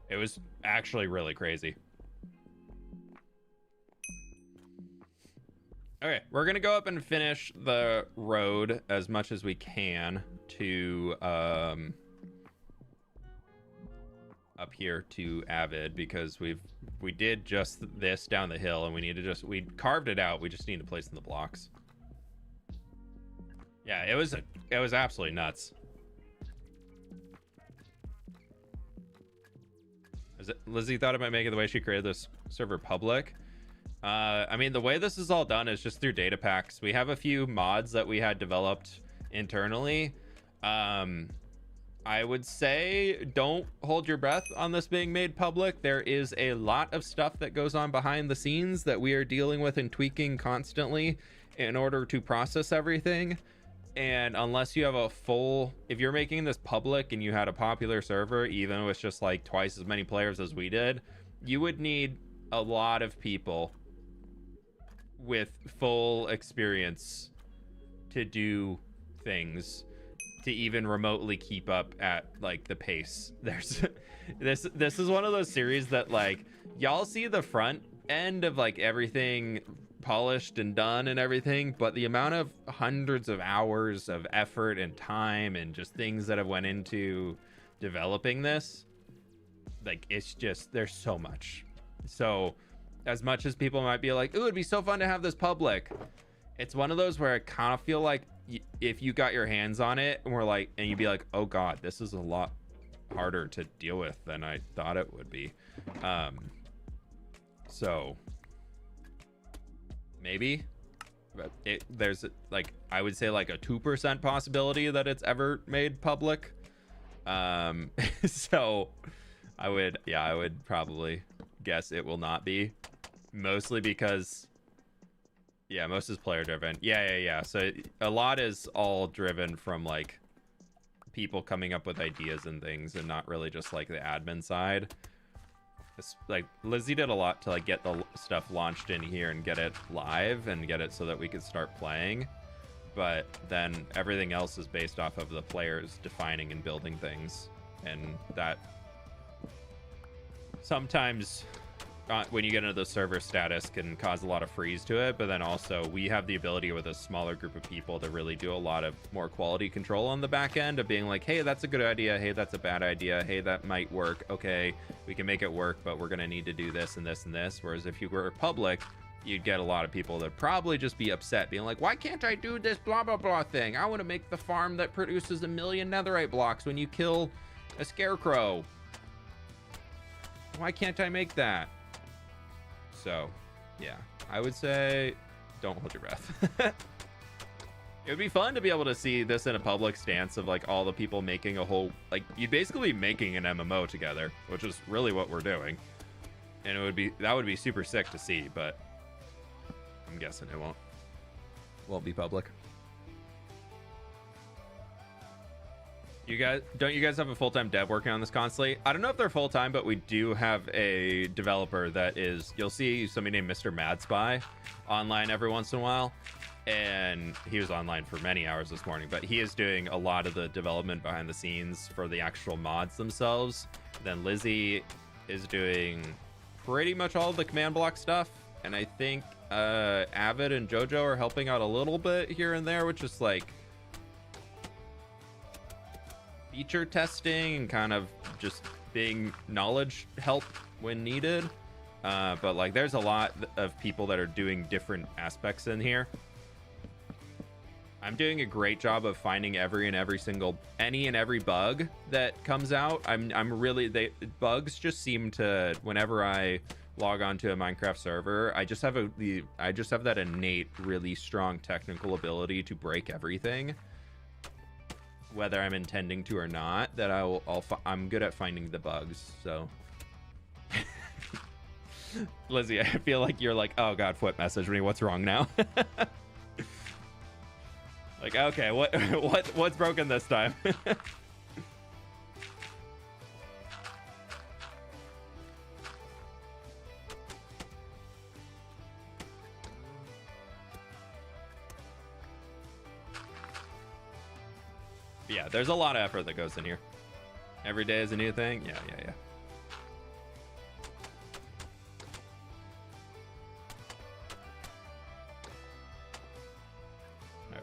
A: It was actually really crazy. Okay, we're gonna go up and finish the road as much as we can to up here to Avid, because we did just this down the hill, and we carved it out. We just need to place in the blocks. Yeah, it was absolutely nuts. Lizzie thought about making the way she created this server public. I mean, the way this is all done is just through data packs. We have a few mods that we had developed internally. I would say don't hold your breath on this being made public. There is a lot of stuff that goes on behind the scenes that we are dealing with and tweaking constantly in order to process everything. And unless you have if you're making this public and you had a popular server, even with just like twice as many players as we did, you would need a lot of people with full experience to do things to even remotely keep up at like the pace. There's this is one of those series that like y'all see the front end of like everything polished and done and everything, but the amount of hundreds of hours of effort and time and just things that have went into developing this, like it's just, there's so much. So as much as people might be like, ooh, it'd be so fun to have this public, it's one of those where I kind of feel like if you got your hands on it and you'd be like, oh god, this is a lot harder to deal with than I thought it would be. So maybe, but there's like, I would say like a 2% possibility that it's ever made public. So I would probably guess it will not be, mostly because most is player driven. Yeah. So a lot is all driven from like people coming up with ideas and things, and not really just like the admin side. It's like Lizzie did a lot to like get the stuff launched in here and get it live and get it so that we could start playing, but then everything else is based off of the players defining and building things, and that sometimes when you get into the server status can cause a lot of freeze to it. But then also we have the ability with a smaller group of people to really do a lot of more quality control on the back end of being like, hey, that's a good idea, hey, that's a bad idea, hey, that might work, okay, we can make it work, but we're gonna need to do this and this and this. Whereas if you were public, you'd get a lot of people that probably just be upset, being like, why can't I do this blah blah blah thing? I want to make the farm that produces 1 million netherite blocks when you kill a scarecrow. Why can't I make that? So yeah, I would say don't hold your breath. It would be fun to be able to see this in a public stance of like all the people making a whole, like, you'd basically be making an MMO together, which is really what we're doing. And that would be super sick to see, but I'm guessing it won't be public. Don't you guys have a full-time dev working on this constantly? I don't know if they're full-time, but we do have a developer that is, you'll see somebody named Mr. Mad Spy online every once in a while. And he was online for many hours this morning, but he is doing a lot of the development behind the scenes for the actual mods themselves. Then Lizzie is doing pretty much all of the command block stuff. And I think Avid and Jojo are helping out a little bit here and there, which is like feature testing and kind of just being knowledge help when needed. But like there's a lot of people that are doing different aspects in here. I'm doing a great job of finding any and every bug that comes out. Bugs just seem to, whenever I log onto a Minecraft server, I just have that innate, really strong technical ability to break everything, whether I'm intending to or not. That I'm good at finding the bugs. So, Lizzie, I feel like you're like, oh god, fWhip message me. What's wrong now? Like, okay, what's broken this time? Yeah, there's a lot of effort that goes in here. Every day is a new thing. Yeah.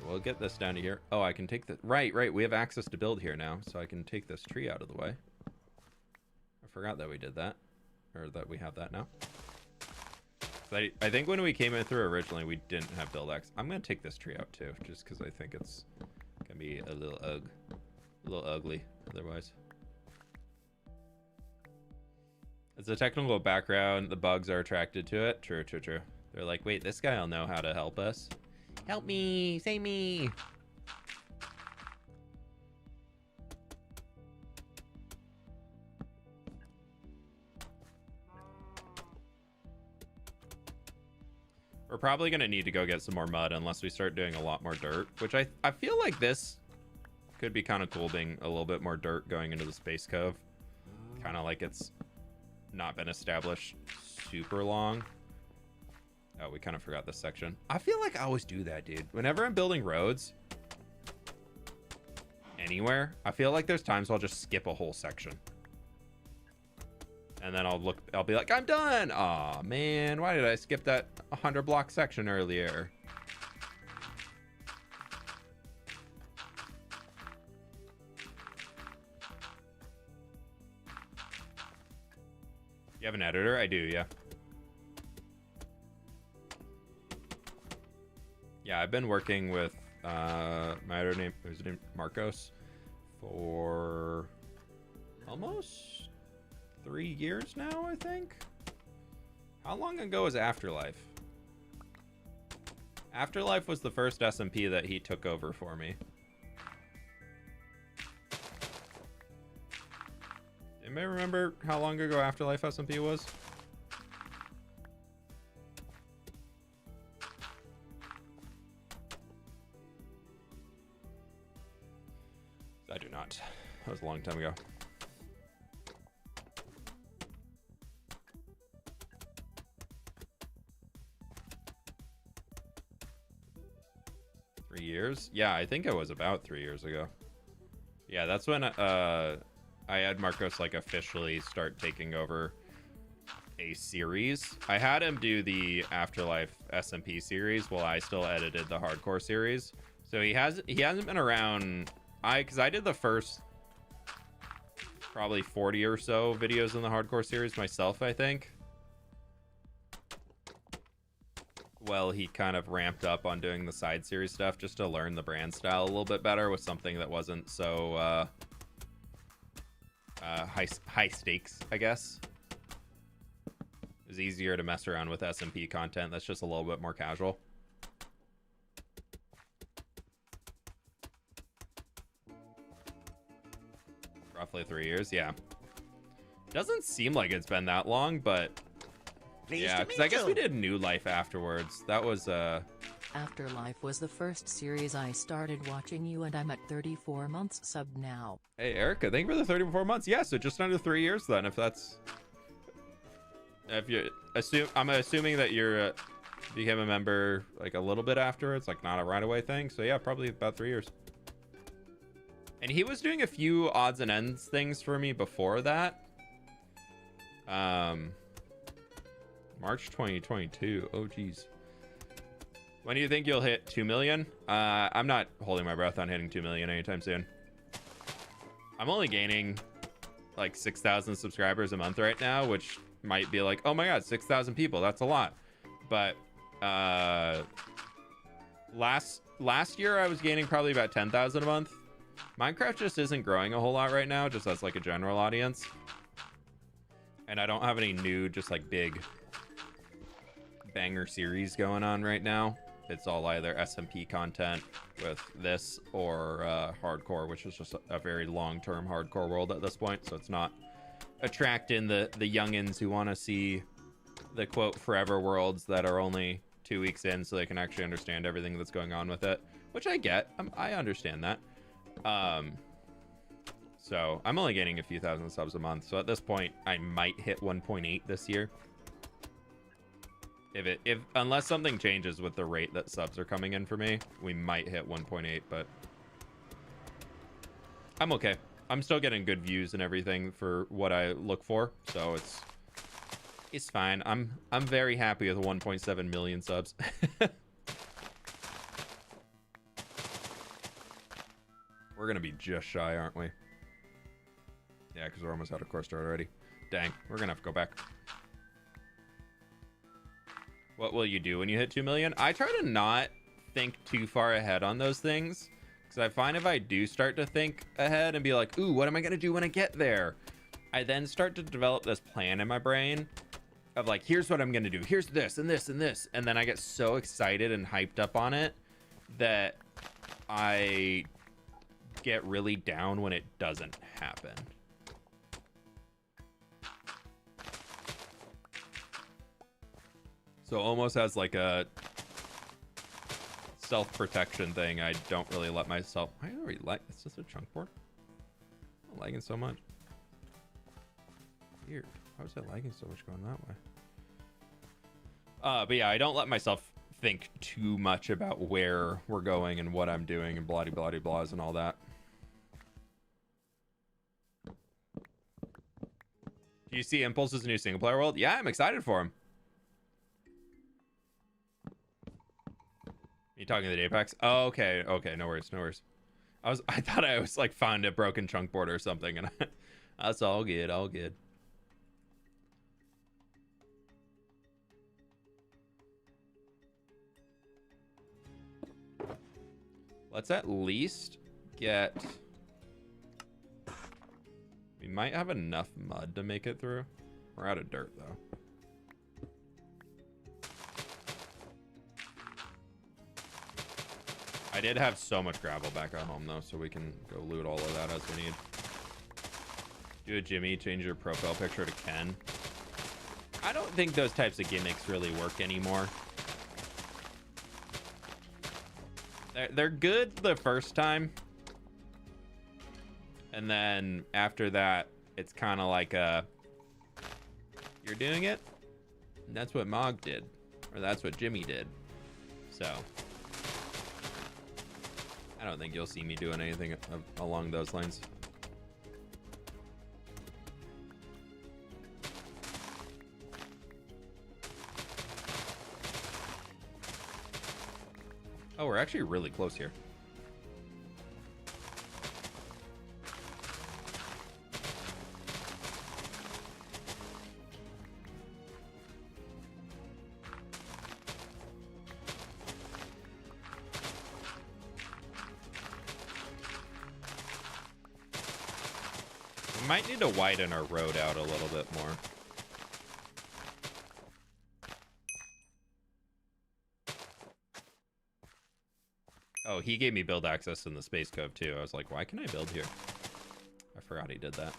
A: We'll get this down to here. Oh, I can take the... Right. We have access to build here now, so I can take this tree out of the way. I forgot that we did that. Or that we have that now. I think when we came in through originally, we didn't have build X. I'm going to take this tree out, too, just because I think it's going to be a little ugly otherwise. It's a technical background. The bugs are attracted to it. True. They're like, wait, this guy will know how to help us. Help me! Save me! We're probably going to need to go get some more mud unless we start doing a lot more dirt, which I feel like this could be kind of cool, being a little bit more dirt going into the Space Cove. Kind of like it's not been established super long. Oh, we kind of forgot this section. I feel like I always do that, dude. Whenever I'm building roads anywhere, I feel like there's times I'll just skip a whole section. And then I'll be like, I'm done. Aw, man, why did I skip that 100 block section earlier? You have an editor? I do, yeah. Yeah, I've been working with my editor name, who's named Marcos, for almost 3 years now, I think. How long ago was Afterlife? Afterlife was the first SMP that he took over for me. Anybody remember how long ago Afterlife SMP was? I do not. That was a long time ago. Years? Yeah, I think it was about 3 years ago. Yeah, that's when I had Marcos like officially start taking over a series. I had him do the Afterlife SMP series while I still edited the hardcore series. So he hasn't been around. Because I did the first probably 40 or so videos in the hardcore series myself, I think. Well, he kind of ramped up on doing the side series stuff just to learn the brand style a little bit better with something that wasn't so high stakes, I guess. It was easier to mess around with SMP content that's just a little bit more casual. Roughly 3 years, yeah. Doesn't seem like it's been that long, but
C: Pleased
A: Yeah,
C: to
A: because
C: meet
A: I guess
C: you.
A: we did New Life afterwards. That was
B: Afterlife was the first series I started watching you, and I'm at 34 months sub now.
A: Hey Erica, thank you for the 34 months. Yeah, so just under 3 years then. If you assume, I'm assuming that you're became a member like a little bit afterwards, like not a right away thing. So yeah, probably about 3 years. And he was doing a few odds and ends things for me before that. March 2022. Oh geez. When do you think you'll hit 2 million? I'm not holding my breath on hitting 2 million anytime soon. I'm only gaining like 6,000 subscribers a month right now, which might be like, oh my god, 6,000 people, that's a lot. But last year I was gaining probably about 10,000 a month. Minecraft just isn't growing a whole lot right now, just as like a general audience. And I don't have any new, just like big banger series going on right now. It's all either SMP content with this or hardcore, which is just a very long-term hardcore world at this point. So it's not attracting the youngins who want to see the quote forever worlds that are only 2 weeks in, so they can actually understand everything that's going on with it, which I get. I understand that. So I'm only getting a few thousand subs a month. So at this point, I might hit 1.8 this year. If unless something changes with the rate that subs are coming in for me, we might hit 1.8, but I'm okay. I'm still getting good views and everything for what I look for, so it's fine. I'm very happy with 1.7 million subs. We're gonna be just shy, aren't we? Yeah, because we're almost out of course start already. Dang, we're gonna have to go back. What will you do when you hit 2 million? I try to not think too far ahead on those things, because I find if I do start to think ahead and be like, ooh, what am I gonna do when I get there? I then start to develop this plan in my brain of like, here's what I'm gonna do. Here's this and this and this. And then I get so excited and hyped up on it that I get really down when it doesn't happen. So almost as like a self-protection thing, I don't really let myself... I already like... It's just a chunk board. I'm lagging so much. Weird. Why was I lagging so much going that way? But yeah, I don't let myself think too much about where we're going and what I'm doing and blah-de-blah-de-blahs and all that. Do you see Impulse's new single-player world? Yeah, I'm excited for him. You talking to the day packs? Oh, okay, no worries, no worries. I thought I was like found a broken chunk board or something, and that's all good, all good. Let's at least get... We might have enough mud to make it through. We're out of dirt though. I did have so much gravel back at home though, so we can go loot all of that as we need. Do a Jimmy, change your profile picture to Ken. I don't think those types of gimmicks really work anymore. They're good the first time. And then after that, it's kind of like you're doing it? And that's what Mog did. Or that's what Jimmy did. So... I don't think you'll see me doing anything along those lines. Oh, we're actually really close here. Might need to widen our road out a little bit more. Oh, he gave me build access in the Space Cove too. I was like, why can I build here? I forgot he did that.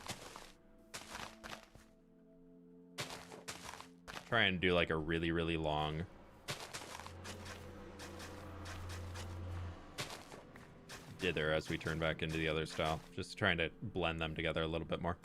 A: Try and do like a really, really long dither as we turn back into the other style. Just trying to blend them together a little bit more.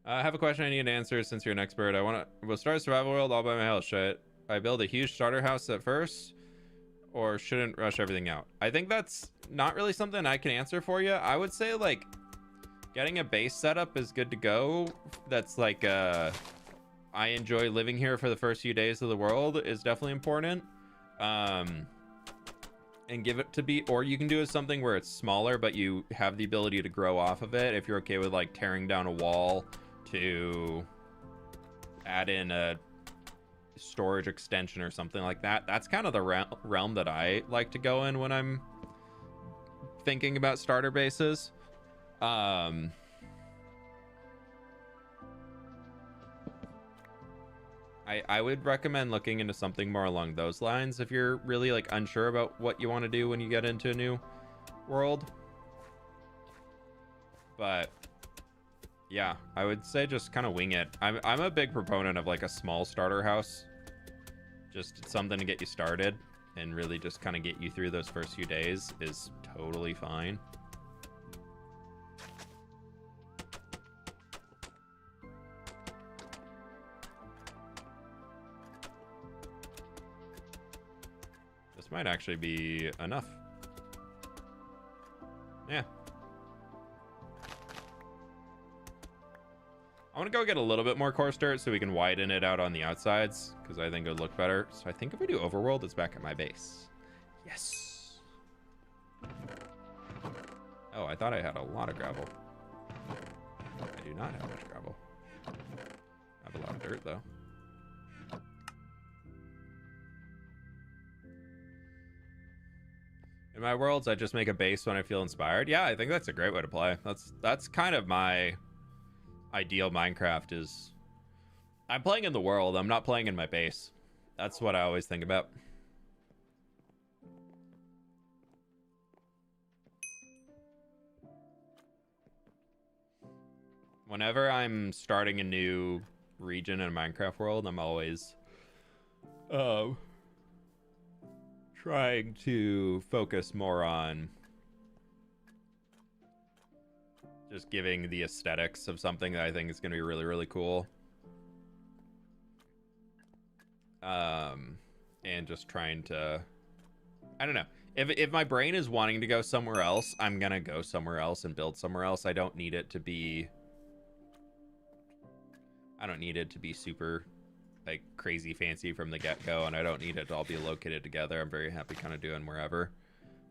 A: I have a question I need an answer since you're an expert. We'll start a survival world all by myself. Should I build a huge starter house at first, or shouldn't rush everything out? I think that's not really something I can answer for you. I would say like getting a base setup is good to go. That's like I enjoy living here for the first few days of the world is definitely important. And give it to be, or you can do it something where it's smaller, but you have the ability to grow off of it. If you're okay with like tearing down a wall to add in a storage extension or something like that. That's kind of the realm that I like to go in when I'm thinking about starter bases. I would recommend looking into something more along those lines if you're really like unsure about what you want to do when you get into a new world. But yeah, I would say just kind of wing it. I'm a big proponent of like a small starter house. Just something to get you started and really just kind of get you through those first few days is totally fine. This might actually be enough. Yeah. I want to go get a little bit more coarse dirt so we can widen it out on the outsides, because I think it would look better. So I think if we do overworld, it's back at my base. Yes. Oh, I thought I had a lot of gravel. I do not have much gravel. I have a lot of dirt, though. In my worlds, I just make a base when I feel inspired. Yeah, I think that's a great way to play. That's kind of my ideal Minecraft is I'm playing in the world. I'm not playing in my base. That's what I always think about. Whenever I'm starting a new region in a Minecraft world, I'm always trying to focus more on just giving the aesthetics of something that I think is going to be really, really cool. And just trying to, I don't know. If my brain is wanting to go somewhere else, I'm going to go somewhere else and build somewhere else. I don't need it to be super like crazy fancy from the get-go, and I don't need it to all be located together. I'm very happy kind of doing wherever.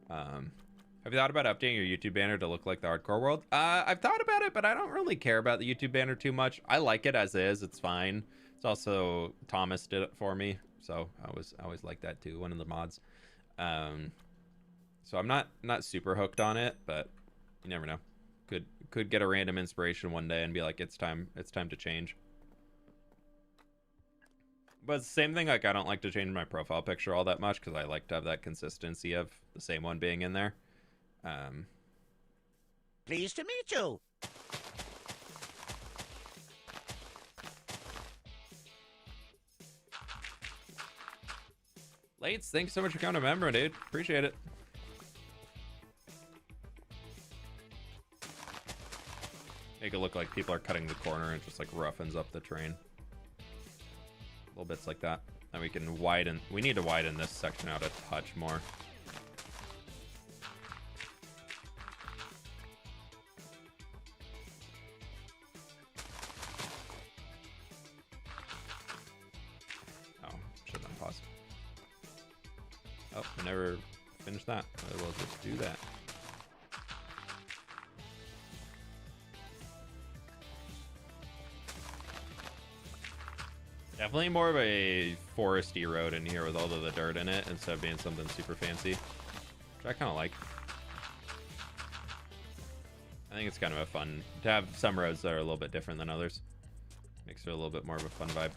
A: Have you thought about updating your YouTube banner to look like the hardcore world? I've thought about it, but I don't really care about the YouTube banner too much. I like it as is. It's fine. It's also Thomas did it for me, so I always like that too. One of the mods. So I'm not super hooked on it, but you never know. Could get a random inspiration one day and be like, it's time to change. But it's the same thing. Like I don't like to change my profile picture all that much because I like to have that consistency of the same one being in there.
C: Pleased to meet you.
A: Lates, thanks so much for coming to member, dude. Appreciate it. Make it look like people are cutting the corner and just like roughens up the terrain. Little bits like that. And we can widen. We need to widen this section out a touch more. Oh, I never finished that. I will just do that. Definitely more of a foresty road in here with all of the dirt in it instead of being something super fancy, which I kind of like. I think it's kind of a fun to have some roads that are a little bit different than others. Makes it a little bit more of a fun vibe.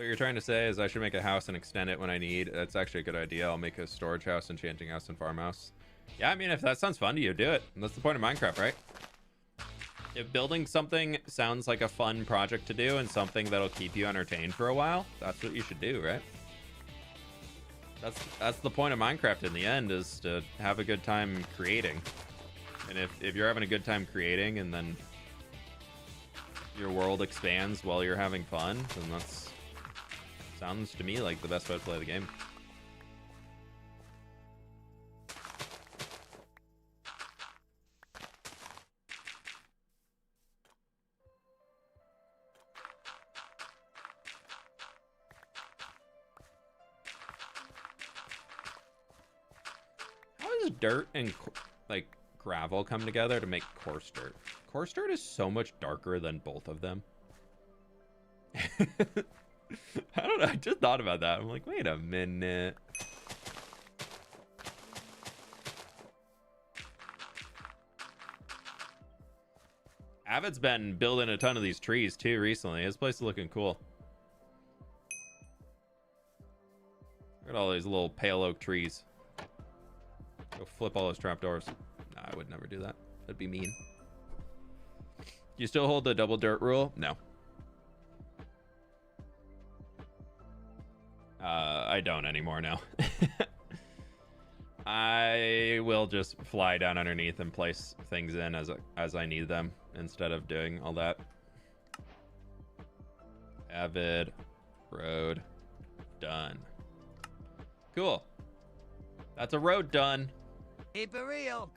A: what you're trying to say is I should make a house and extend it when I need. That's actually a good idea. I'll make a storage house, enchanting house, and farmhouse. Yeah, I mean, if that sounds fun to you, do it. That's the point of Minecraft, right? If building something sounds like a fun project to do and something that'll keep you entertained for a while, that's what you should do, right? That's the point of Minecraft in the end, is to have a good time creating. And if you're having a good time creating and then your world expands while you're having fun, then that's sounds to me like the best way to play the game. How does dirt and like gravel come together to make coarse dirt? Coarse dirt is so much darker than both of them. I don't know. I just thought about that. I'm like, wait a minute. Avid's been building a ton of these trees too recently. His place is looking cool. Look at all these little pale oak trees. Go flip all those trapdoors. Nah, I would never do that. That'd be mean. Do you still hold the double dirt rule? No. I don't anymore now. I will just fly down underneath and place things in as I need them instead of doing all that. Avid road done. Cool. That's a road done.
C: Keep it real.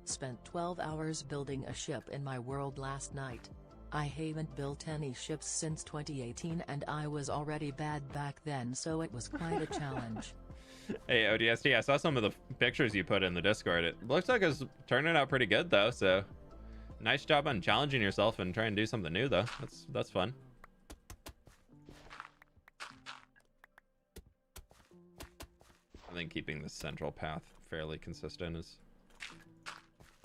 B: Spent 12 hours building a ship in my world last night. I haven't built any ships since 2018 and I was already bad back then, so it was quite a challenge.
A: Hey, ODST, I saw some of the pictures you put in the Discord. It looks like it's turning out pretty good, though, so nice job on challenging yourself and trying to do something new, though. That's fun. I think keeping the central path fairly consistent is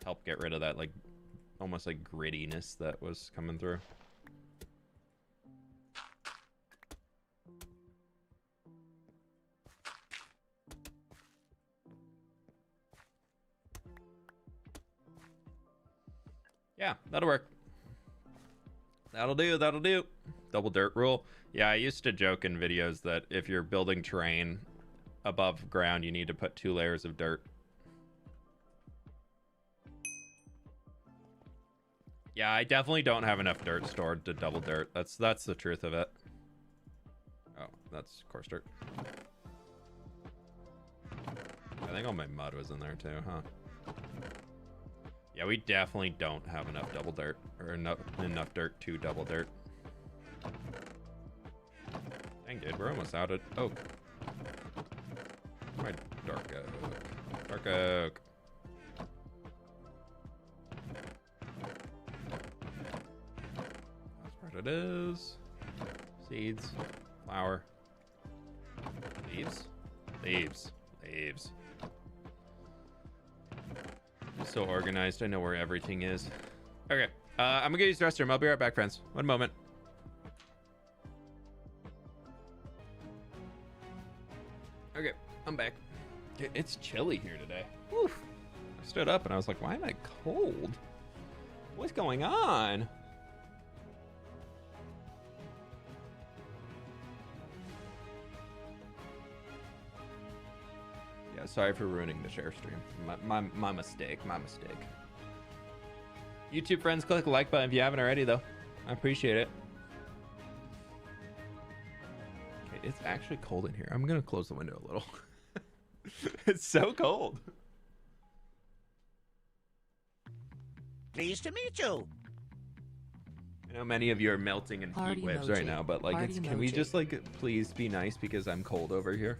A: help get rid of that, like, almost like grittiness that was coming through. Yeah, that'll work. That'll do, that'll do. Double dirt rule. Yeah, I used to joke in videos that if you're building terrain above ground, you need to put 2 layers of dirt. Yeah, I definitely don't have enough dirt stored to double dirt. That's the truth of it. Oh, that's coarse dirt. I think all my mud was in there too, huh? Yeah, we definitely don't have enough double dirt, or enough dirt to double dirt. Dang, dude, we're almost out of oak. My dark oak. Dark oak. That's what it is. Seeds. Flour. Leaves. Leaves. Leaves. I'm so organized. I know where everything is. Okay. I'm gonna use the restroom. I'll be right back, friends. One moment. Okay, I'm back. It's chilly here today. Oof. I stood up and I was like, why am I cold? What's going on? Yeah, sorry for ruining the share stream. My mistake, my mistake. YouTube friends, click the like button if you haven't already, though. I appreciate it. Okay, it's actually cold in here. I'm gonna close the window a little. It's so cold.
C: Pleased to meet you.
A: I know many of you are melting in
B: Party
A: heat waves
B: emoji.
A: right now, but like,
B: Party
A: can we
B: emoji.
A: just like please be nice because I'm cold over here?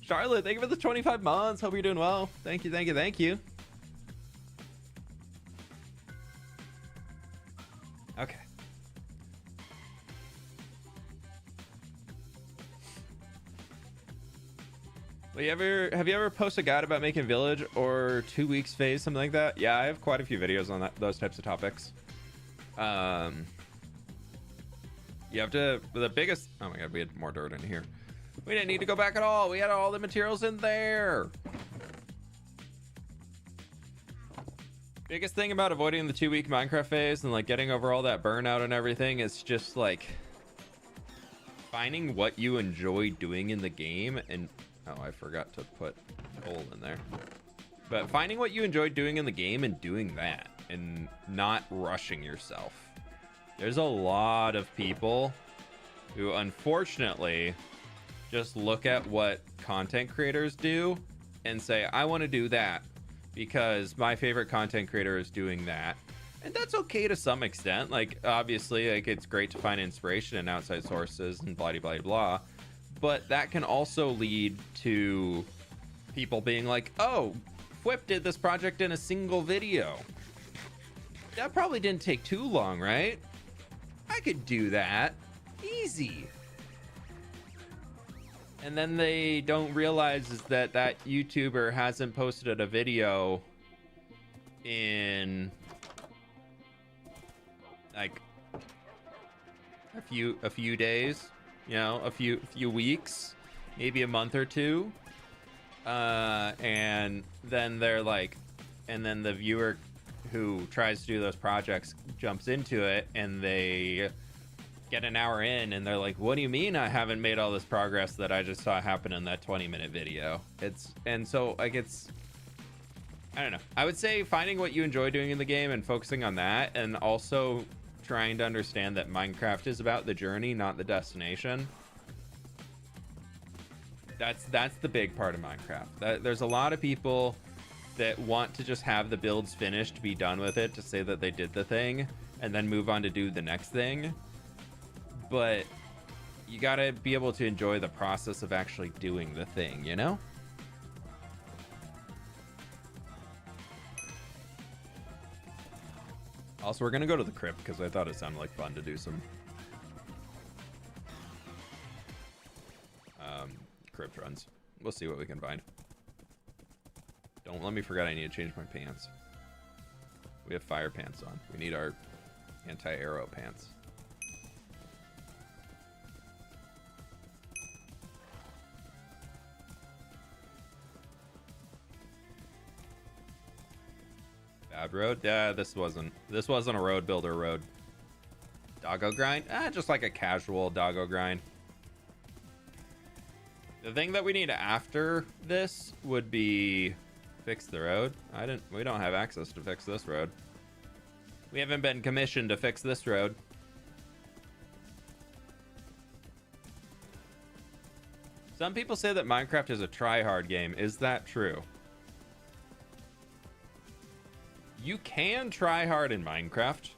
A: Charlotte, thank you for the 25 months. Hope you're doing well. Thank you, thank you, thank you. Okay. Well, have you ever posted a guide about making village or 2 weeks phase, something like that? Yeah, I have quite a few videos on those types of topics. You have to, the biggest, oh my god, we had more dirt in here. We didn't need to go back at all. We had all the materials in there. Biggest thing about avoiding the 2-week Minecraft phase and like getting over all that burnout and everything is just like finding what you enjoy doing in the game. And oh, I forgot to put coal in there. But finding what you enjoy doing in the game and doing that and not rushing yourself. There's a lot of people who unfortunately just look at what content creators do and say, I want to do that because my favorite content creator is doing that. And that's okay to some extent. Like, obviously, like, it's great to find inspiration in outside sources and blah, blah, blah. But that can also lead to people being like, oh, fWhip did this project in a single video. That probably didn't take too long, right? I could do that. Easy. And then they don't realize is that that YouTuber hasn't posted a video in like a few days, you know, a few weeks, maybe a month or two. And then they're like, and then the viewer who tries to do those projects jumps into it and they get an hour in and they're like, what do you mean I haven't made all this progress that I just saw happen in that 20-minute video? And so like I don't know. I would say finding what you enjoy doing in the game and focusing on that, and also trying to understand that Minecraft is about the journey, not the destination. That's the big part of Minecraft. There's a lot of people that want to just have the builds finished, be done with it, to say that they did the thing, and then move on to do the next thing. But you gotta be able to enjoy the process of actually doing the thing, you know? Also, we're gonna go to the crypt because I thought it sounded like fun to do some crypt runs. We'll see what we can find. Don't let me forget I need to change my pants. We have fire pants on. We need our anti-arrow pants. Bad road? Yeah, this wasn't a road builder road. Doggo grind? Just like a casual doggo grind. The thing that we need after this would be fix the road. We don't have access to fix this road. We haven't been commissioned to fix this road. Some people say that Minecraft is a try-hard game. Is that true? You can try hard in Minecraft.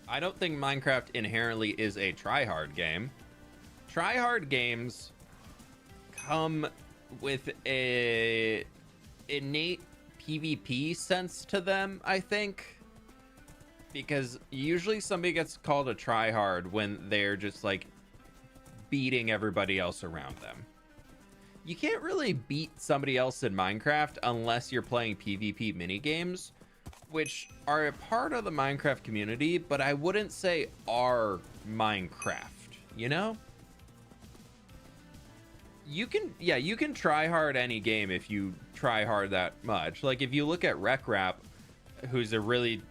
A: I don't think Minecraft inherently is a try-hard game. Try-hard games come with a innate PvP sense to them, I think. Because usually somebody gets called a try-hard when they're just like beating everybody else around them. You can't really beat somebody else in Minecraft unless you're playing PvP minigames, which are a part of the Minecraft community, but I wouldn't say are Minecraft, you know? You can try hard any game if you try hard that much. Like if you look at RecRap, who's a really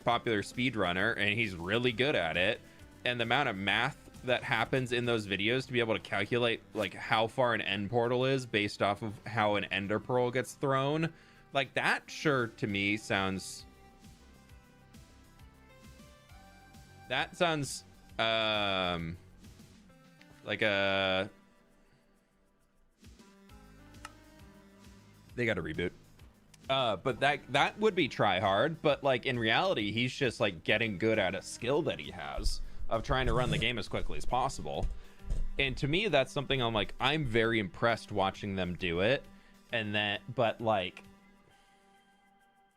A: popular speedrunner, and he's really good at it, and the amount of math that happens in those videos to be able to calculate like how far an end portal is based off of how an ender pearl gets thrown, like that sure to me sounds like a they got a reboot. But that would be try hard, but like in reality he's just like getting good at a skill that he has of trying to run the game as quickly as possible. And to me that's something I'm very impressed watching them do it. And that, but like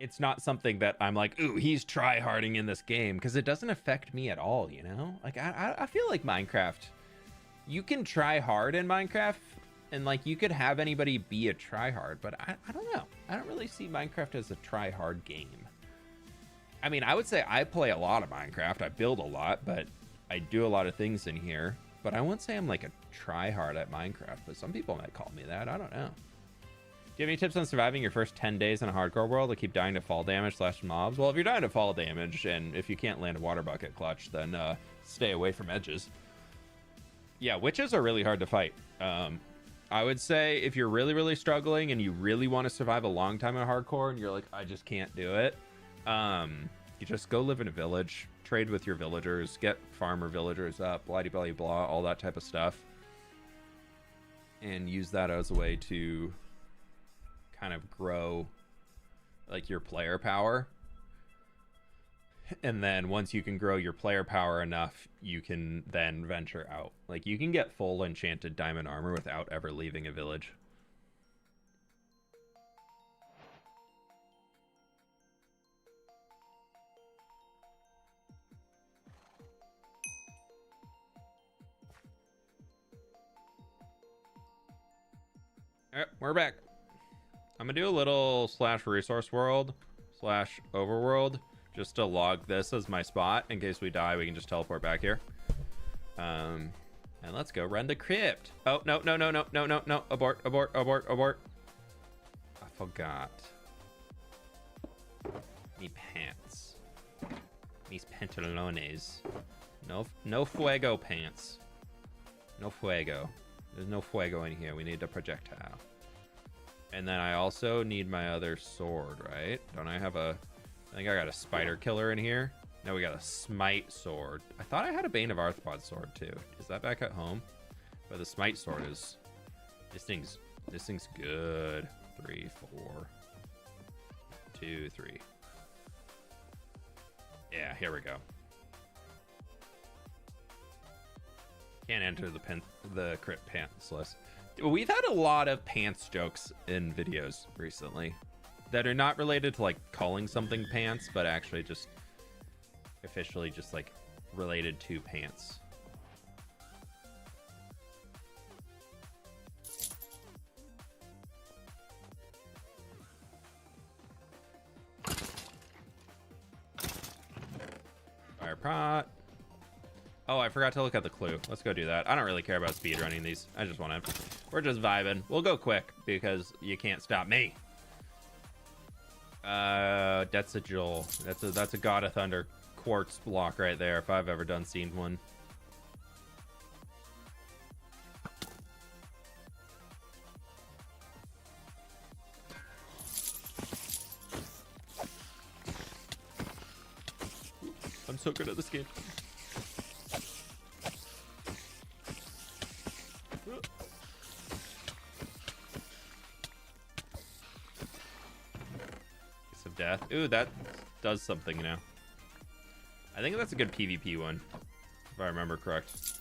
A: it's not something that I'm like, ooh, he's try-harding in this game, because it doesn't affect me at all, you know? Like I feel like Minecraft, you can try hard in Minecraft, and like you could have anybody be a try-hard, but I don't know. I don't really see Minecraft as a try-hard game. I mean, I would say I play a lot of Minecraft. I build a lot, but I do a lot of things in here. But I wouldn't say I'm like a try-hard at Minecraft, but some people might call me that. I don't know. Do you have any tips on surviving your first 10 days in a hardcore world to keep dying to fall damage / mobs? Well, if you're dying to fall damage, and if you can't land a water bucket clutch, then stay away from edges. Yeah, witches are really hard to fight. I would say if you're really, really struggling and you really want to survive a long time in hardcore and you're like, I just can't do it, you just go live in a village, trade with your villagers, get farmer villagers up, blah blah blah, all that type of stuff, and use that as a way to kind of grow like your player power. And then once you can grow your player power enough, you can then venture out. Like, you can get full enchanted diamond armor without ever leaving a village. All right, we're back. I'm gonna do a little / resource world / overworld just to log this as my spot. In case we die, we can just teleport back here. And let's go run the crypt. Oh, no. Abort. I forgot. Me pants. Mis pantalones. No fuego pants. No fuego. There's no fuego in here. We need a projectile. And then I also need my other sword, right? Don't I have a... I think I got a spider killer in here. Now we got a smite sword. I thought I had a Bane of Arthropod sword too. Is that back at home? But the smite sword is... This thing's good. 3, 4... 2, 3. Yeah, here we go. Can't enter the crypt pantsless. We've had a lot of pants jokes in videos recently that are not related to like calling something pants, but actually just officially just like related to pants. Fire pot. Oh, I forgot to look at the clue. Let's go do that. I don't really care about speedrunning these. I just want to... We're just vibing. We'll go quick because you can't stop me. That's a Joel. That's a God of Thunder quartz block right there, if I've ever seen one. I'm so good at this game. Death. Ooh, that does something now. I think that's a good PvP one, if I remember correct.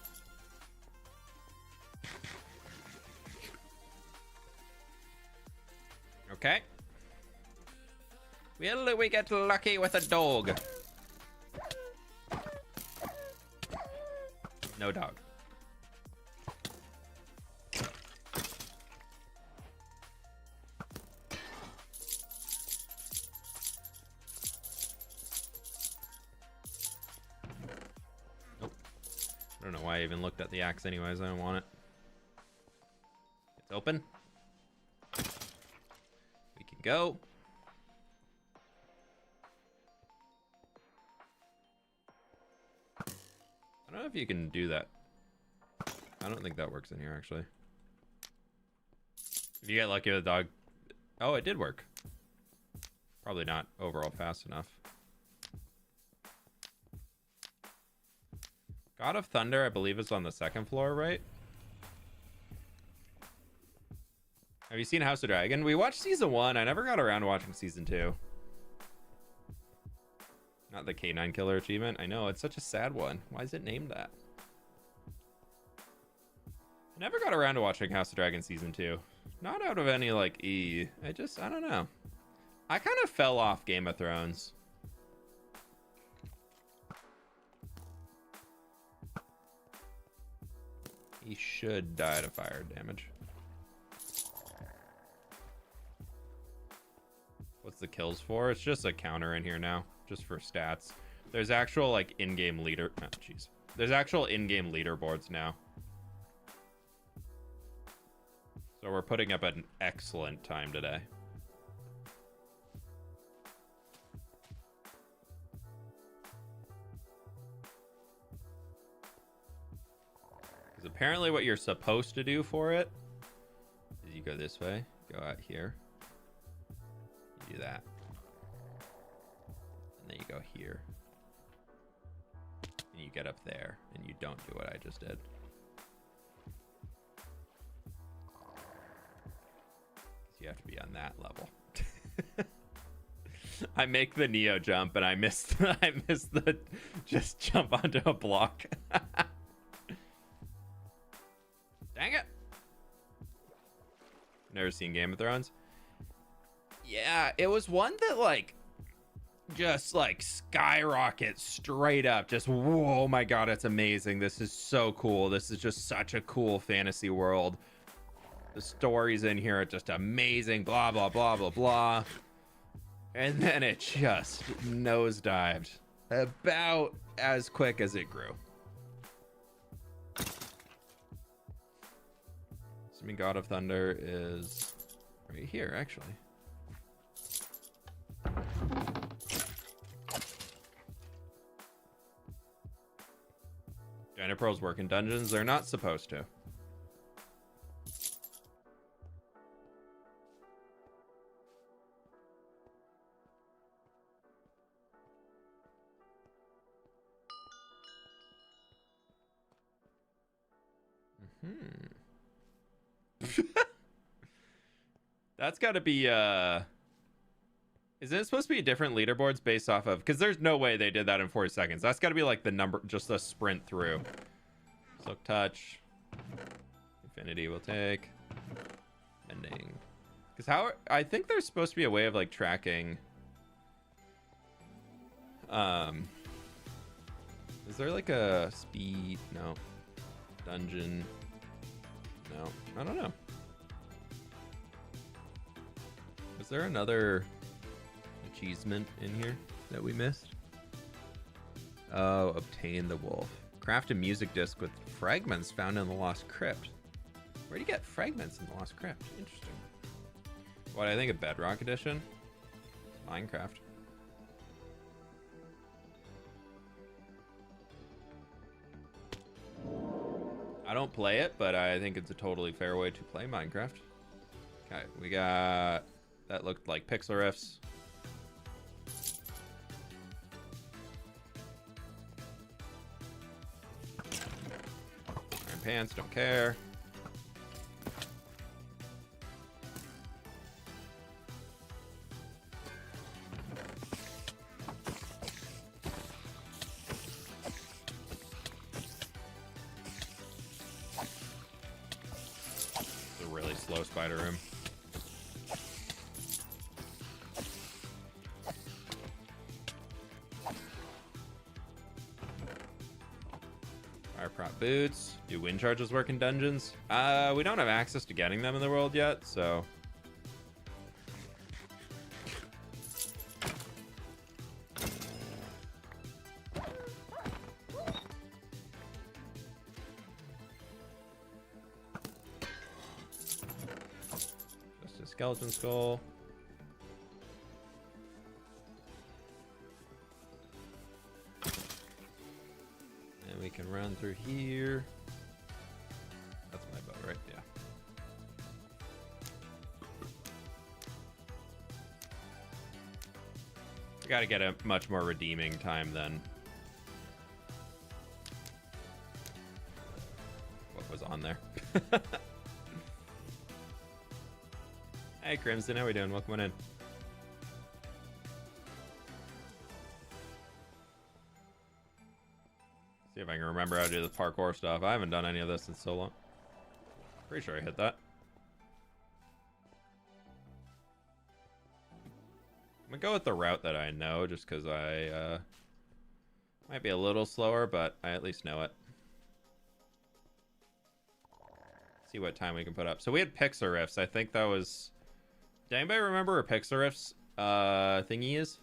A: Okay. Will we get lucky with a dog? No dog. I don't know why I even looked at the axe anyways. I don't want it. It's open. We can go. I don't know if you can do that. I don't think that works in here, actually. If you get lucky with the dog... Oh, it did work. Probably not overall fast enough. God of Thunder, I believe, is on the 2nd floor, right? Have you seen House of Dragon? We watched season 1. I never got around to watching season 2. Not the K9 Killer achievement. I know, it's such a sad one. Why is it named that? I never got around to watching House of Dragon season 2. Not out of any, like, I don't know. I kind of fell off Game of Thrones. He should die to fire damage. the kills for. It's just a counter in here now, just for stats. There's actual like in-game leader. Oh, jeez. There's actual in-game leaderboards now. So we're putting up an excellent time today. Because apparently what you're supposed to do for it is you go this way, go out here, you do that, and then you go here, and you get up there, and you don't do what I just did. You have to be on that level. I make the Neo jump and I miss the just jump onto a block. Dang it. Never seen Game of Thrones. Yeah, it was one that like just like skyrockets straight up. Just whoa, my god, it's amazing. This is so cool. This is just such a cool fantasy world. The stories in here are just amazing, blah, blah, blah, blah, blah. And then it just nosedived about as quick as it grew. Assuming God of Thunder is right here, actually. Giant Pearls work in dungeons. They're not supposed to. That's got to be isn't it supposed to be different leaderboards based off of, because there's no way they did that in 40 seconds. That's got to be like the number, just a sprint through. Silk Touch, Infinity will take, Mending, because how I think there's supposed to be a way of like tracking is there like a speed? No. Dungeon? No, I don't know. Is there another achievement in here that we missed? Oh, obtain the wolf. Craft a music disc with fragments found in the Lost Crypt. Where do you get fragments in the Lost Crypt? Interesting. What, I think of Bedrock Edition? Minecraft. I don't play it, but I think it's a totally fair way to play Minecraft. Okay, we got... That looked like pixel riffs. Iron pants, don't care. It's a really slow spider room. Boots. Do wind charges work in dungeons? We don't have access to getting them in the world yet, so just a skeleton skull. We can run through here. That's my bow, right? Yeah. We gotta get a much more redeeming time than what was on there. Hey Crimson, how we doing? Welcome on in. See if I can remember how to do the parkour stuff. I haven't done any of this in so long. Pretty sure I hit that. I'm gonna go with the route that I know, just because I might be a little slower, but I at least know it. See what time we can put up. So we had pixel riffs. I think that was... Did anybody remember where pixel riffs thingy is?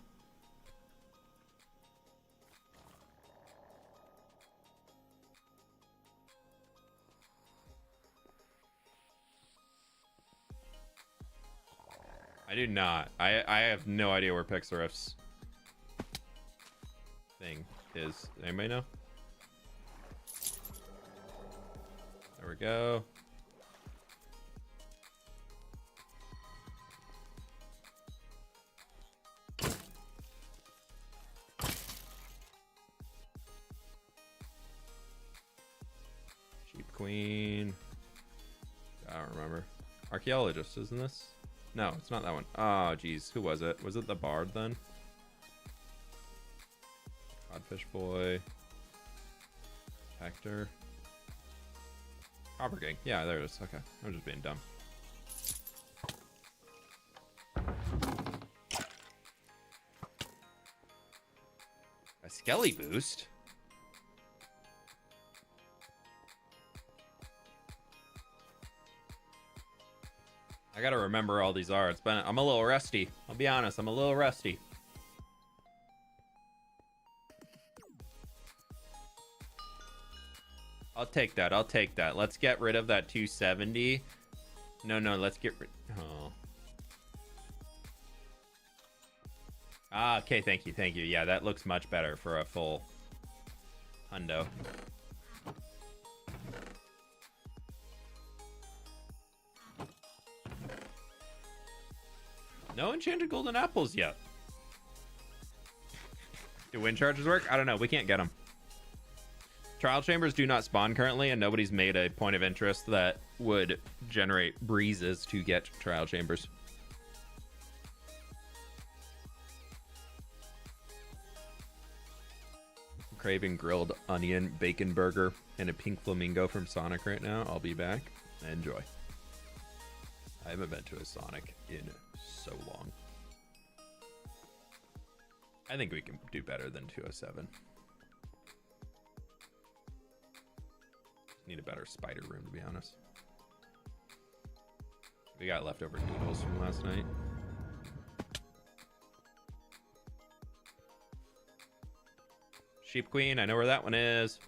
A: I do not. I have no idea where Pixarif's thing is. Anybody know? There we go. Sheep Queen. I don't remember. Archaeologist, isn't this? No, it's not that one. Oh, geez. Who was it? Was it the Bard then? Codfish Boy. Hector. Copper Gang. Yeah, there it is. Okay. I'm just being dumb. A Skelly boost? I gotta remember all these are. I'm a little rusty. I'll be honest, I'm a little rusty. I'll take that. I'll take that. Let's get rid of that 270. No, let's get rid. Oh. Ah, okay. Thank you. Yeah, that looks much better for a full hundo. No enchanted golden apples yet. Do wind charges work? I don't know. We can't get them. Trial chambers do not spawn currently, and nobody's made a point of interest that would generate breezes to get trial chambers. I'm craving grilled onion bacon burger and a pink flamingo from Sonic right now. I'll be back. Enjoy. I haven't been to a Sonic in so long. I think we can do better than 207. Need a better spider room, to be honest. We got leftover noodles from last night. Sheep Queen, I know where that one is.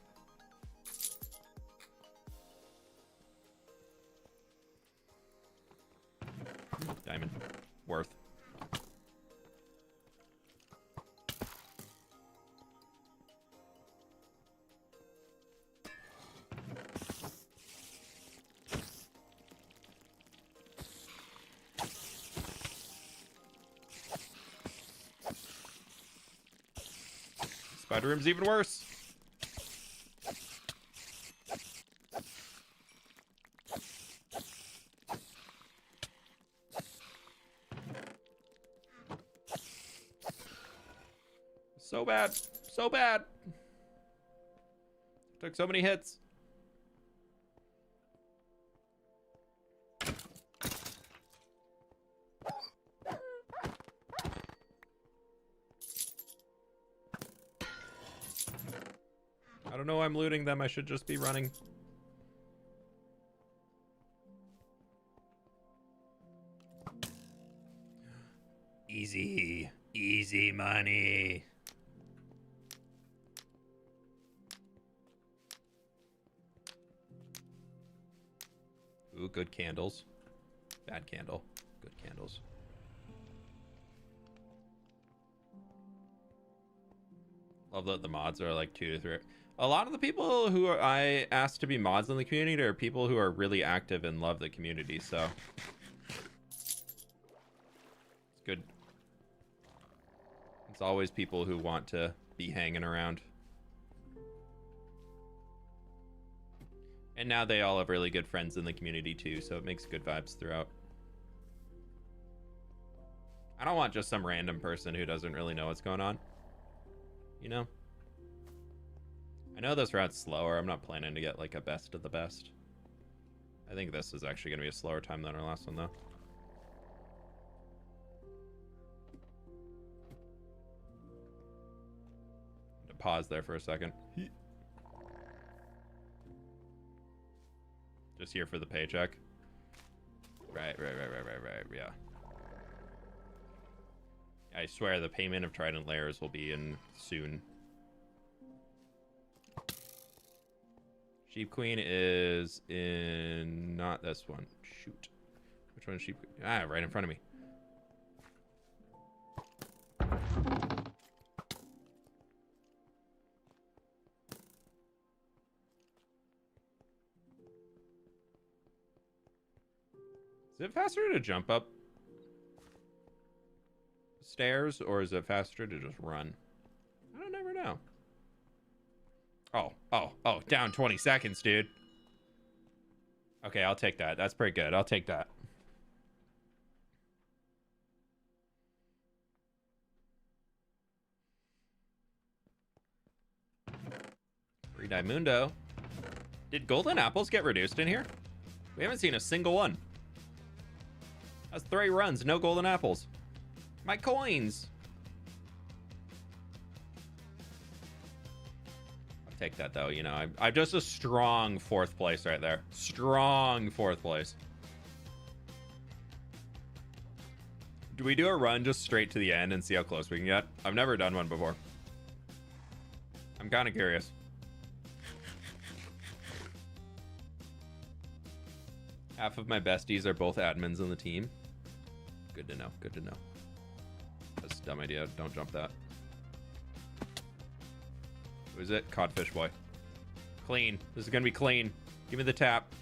A: Diamond. Worth. Spider room's even worse. So bad. So bad. Took so many hits. I don't know why I'm looting them. I should just be running. Easy. Easy money. Ooh, good candles. Bad candle. Good candles. Love that the mods are like 2 to 3. A lot of the people who I asked to be mods in the community are people who are really active and love the community, so it's good. It's always people who want to be hanging around. And now they all have really good friends in the community too, so it makes good vibes throughout. I don't want just some random person who doesn't really know what's going on. You know? I know this route's slower. I'm not planning to get like a best of the best. I think this is actually going to be a slower time than our last one though. Pause there for a second. Just here for the paycheck. Right, yeah. I swear the payment of Trident Layers will be in soon. Sheep Queen is in... not this one. Shoot. Which one is Sheep Queen? Ah, right in front of me. Is it faster to jump up stairs, or is it faster to just run? I don't never know. Oh, down 20 seconds, dude. Okay, I'll take that. That's pretty good. I'll take that. Free Dimundo. Did golden apples get reduced in here? We haven't seen a single one. That's 3 runs, no golden apples. My coins. I'll take that though, you know. I'm just a strong 4th place right there. Strong 4th place. Do we do a run just straight to the end and see how close we can get? I've never done one before. I'm kind of curious. Half of my besties are both admins on the team. Good to know. Good to know. That's a dumb idea. Don't jump that. Who is it? Codfish boy. Clean. This is going to be clean. Give me the tap.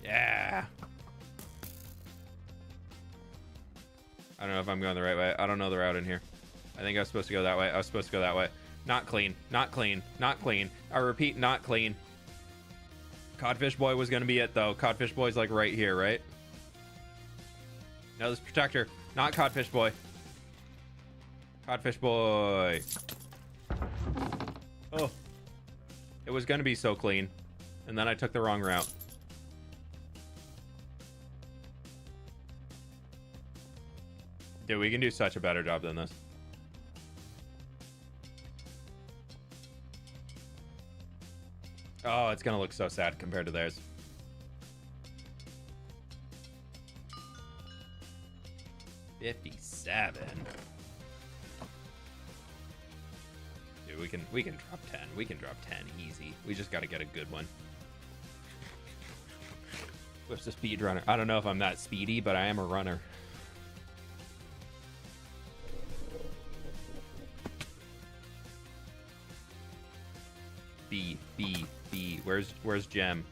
A: Yeah. I don't know if I'm going the right way. I don't know the route in here. I think I was supposed to go that way. I was supposed to go that way. Not clean. Not clean. Not clean. I repeat, not clean. Codfish boy was going to be it, though. Codfish boy's like right here, right? No, this protector. Not Codfish boy. Codfish boy. Oh. It was going to be so clean. And then I took the wrong route. Dude, we can do such a better job than this. Oh, it's going to look so sad compared to theirs. $57. Dude, we can drop 10. We can drop 10 easy. We just got to get a good one. Whip's a speedrunner. I don't know if I'm that speedy, but I am a runner. B. Where's Gem?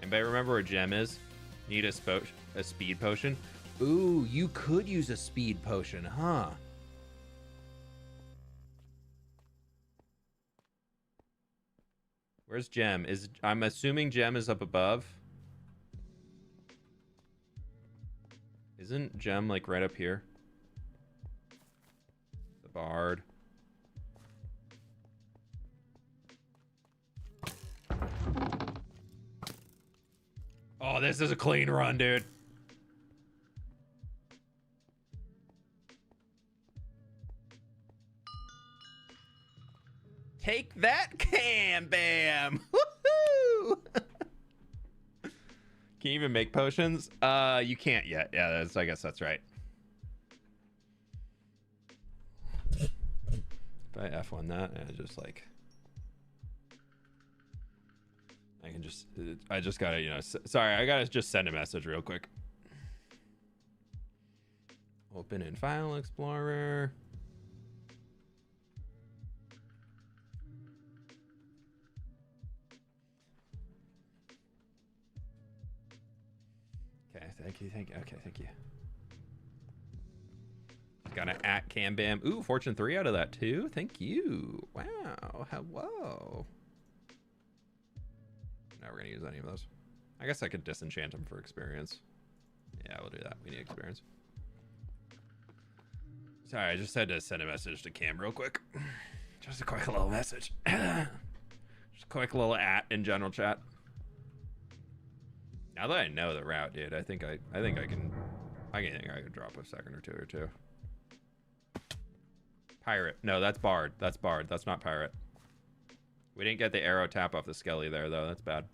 A: Anybody remember where Gem is? Need a speed potion? Ooh, you could use a speed potion, huh? Where's Gem? I'm assuming Gem is up above. Isn't Gem like right up here? The Bard. Oh, this is a clean run, dude. Take that, Cam Bam! Woohoo! Can you even make potions? You can't yet. Yeah, I guess that's right. If I F1 that, just like... I just gotta, you know, sorry, I gotta just send a message real quick. Open in File Explorer. Okay, thank you. Okay, thank you. Got an at Cam Bam. Ooh, Fortune 3 out of that too. Thank you. Wow. Hello. Not we're gonna use any of those. I guess I could disenchant them for experience. Yeah, we'll do that. We need experience. Sorry, I just had to send a message to Cam real quick. Just a quick little message. Just a quick little at in general chat. Now that I know the route, dude, I think I can drop a second or two. Pirate. No, that's Bard. That's Bard. That's not Pirate. We didn't get the arrow tap off the Skelly there, though. That's bad.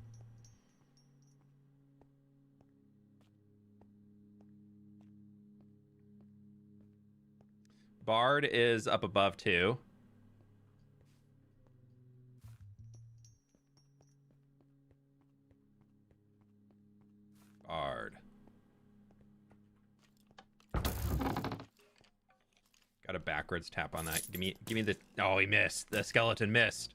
A: Bard is up above too. Bard. Got a backwards tap on that. Give me the. Oh, he missed. The skeleton missed.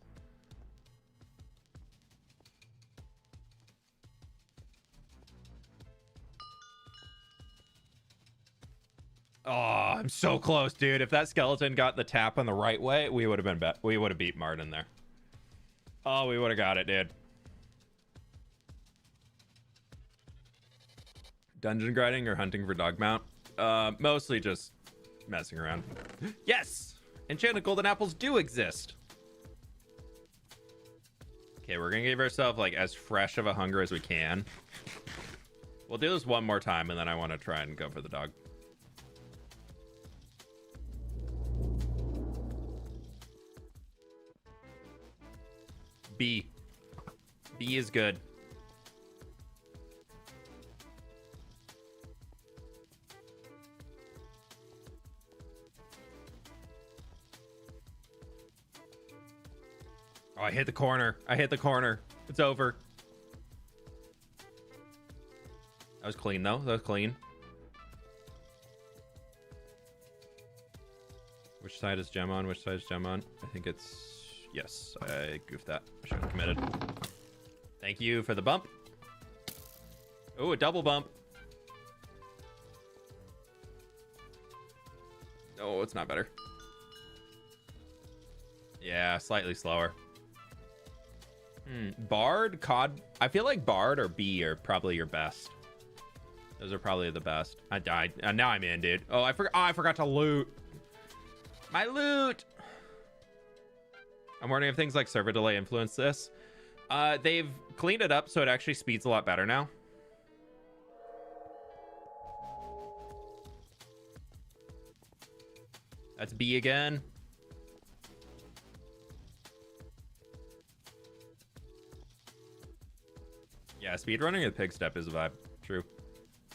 A: Oh, I'm so close, dude. If that skeleton got the tap on the right way, we would have been we would have beat Martin there. Oh, we would have got it, dude. Dungeon grinding or hunting for dog mount? Mostly just messing around. Yes! Enchanted golden apples do exist. Okay, we're gonna give ourselves like as fresh of a hunger as we can. We'll do this one more time and then I want to try and go for the dog. B. B is good. Oh, I hit the corner. I hit the corner. It's over. That was clean, though. That was clean. Which side is Gem on? Which side is Gem on? I think it's... Yes, I goofed that. I should have committed. Thank you for the bump. Oh, a double bump. Oh, it's not better. Yeah, slightly slower. Bard, Cod. I feel like Bard or B are probably your best. Those are probably the best. I died. Now I'm in, dude. Oh, I forgot to loot. My loot. I'm wondering if things like server delay influence this. They've cleaned it up so it actually speeds a lot better now. That's B again. Yeah, speedrunning with pig step is a vibe. True.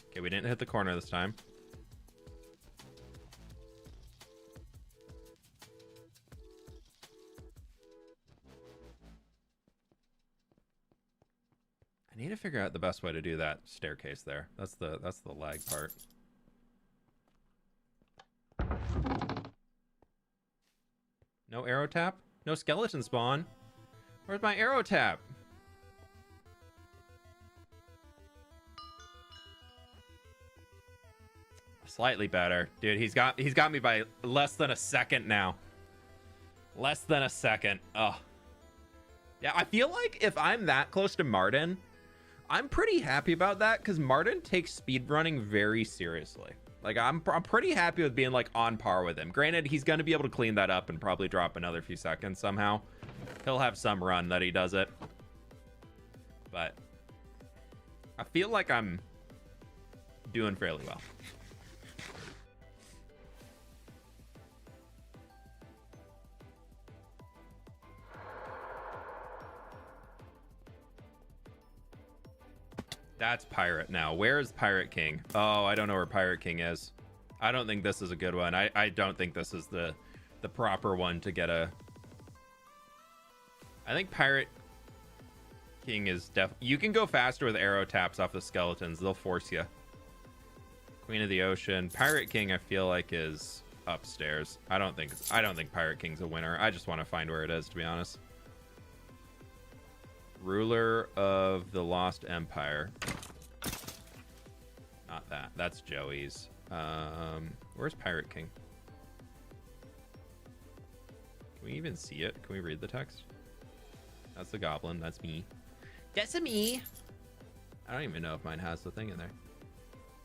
A: Okay, we didn't hit the corner this time. I need to figure out the best way to do that staircase there. That's the lag part. No arrow tap? No skeleton spawn? Where's my arrow tap? Slightly better. Dude, he's got me by less than a second now. Less than a second. Oh. Yeah, I feel like if I'm that close to Martin, I'm pretty happy about that because Martin takes speedrunning very seriously. Like, I'm pretty happy with being, like, on par with him. Granted, he's going to be able to clean that up and probably drop another few seconds somehow. He'll have some run that he does it. But I feel like I'm doing fairly well. That's Pirate now. Where is Pirate King? Oh, I don't know where Pirate King is. I don't think this is a good one. I don't think this is the proper one to get a... I think Pirate King is you can go faster with arrow taps off the skeletons. They'll force you. Queen of the Ocean. Pirate King, I feel like, is upstairs. I don't think Pirate King's a winner. I just want to find where it is, to be honest. Ruler of the Lost Empire. Not that. That's Joey's. Where's Pirate King? Can we even see it? Can we read the text? That's the goblin. That's me. That's me. I don't even know if mine has the thing in there.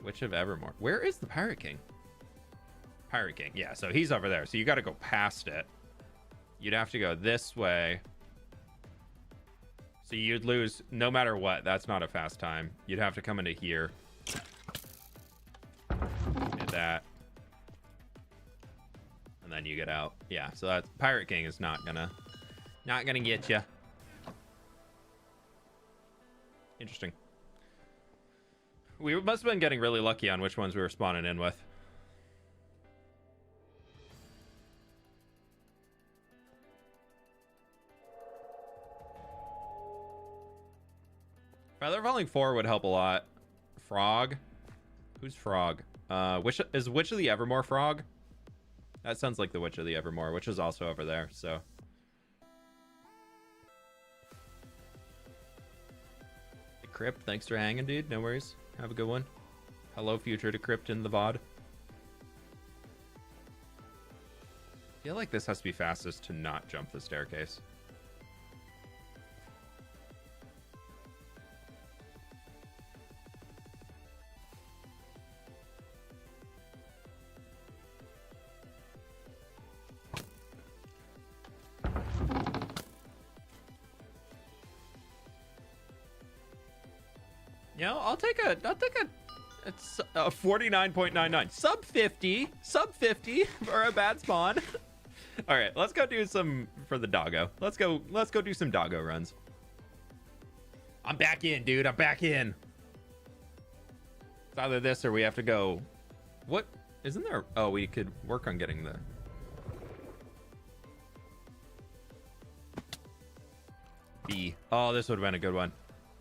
A: Witch of Evermore. Where is the Pirate King? Pirate King. Yeah, so he's over there. So you got to go past it. You'd have to go this way. So you'd lose no matter what. That's not a fast time. You'd have to come into here. Hit that. And then you get out. Yeah, so that Pirate King is not gonna get you. Interesting. We must have been getting really lucky on which ones we were spawning in with. Feather Falling 4 would help a lot. Frog? Who's Frog? Is Witch of the Evermore Frog? That sounds like the Witch of the Evermore, which is also over there, so. Hey, Crypt, thanks for hanging, dude. No worries. Have a good one. Hello, future to Crypt in the VOD. I feel like this has to be fastest to not jump the staircase. You know, I'll take a it's a 49.99 sub 50 for a bad spawn. All right, let's go do some for the doggo. Let's go do some doggo runs. I'm back in, dude. I'm back in. It's either this or we have to go. What isn't there? Oh, we could work on getting the B. Oh, this would have been a good one.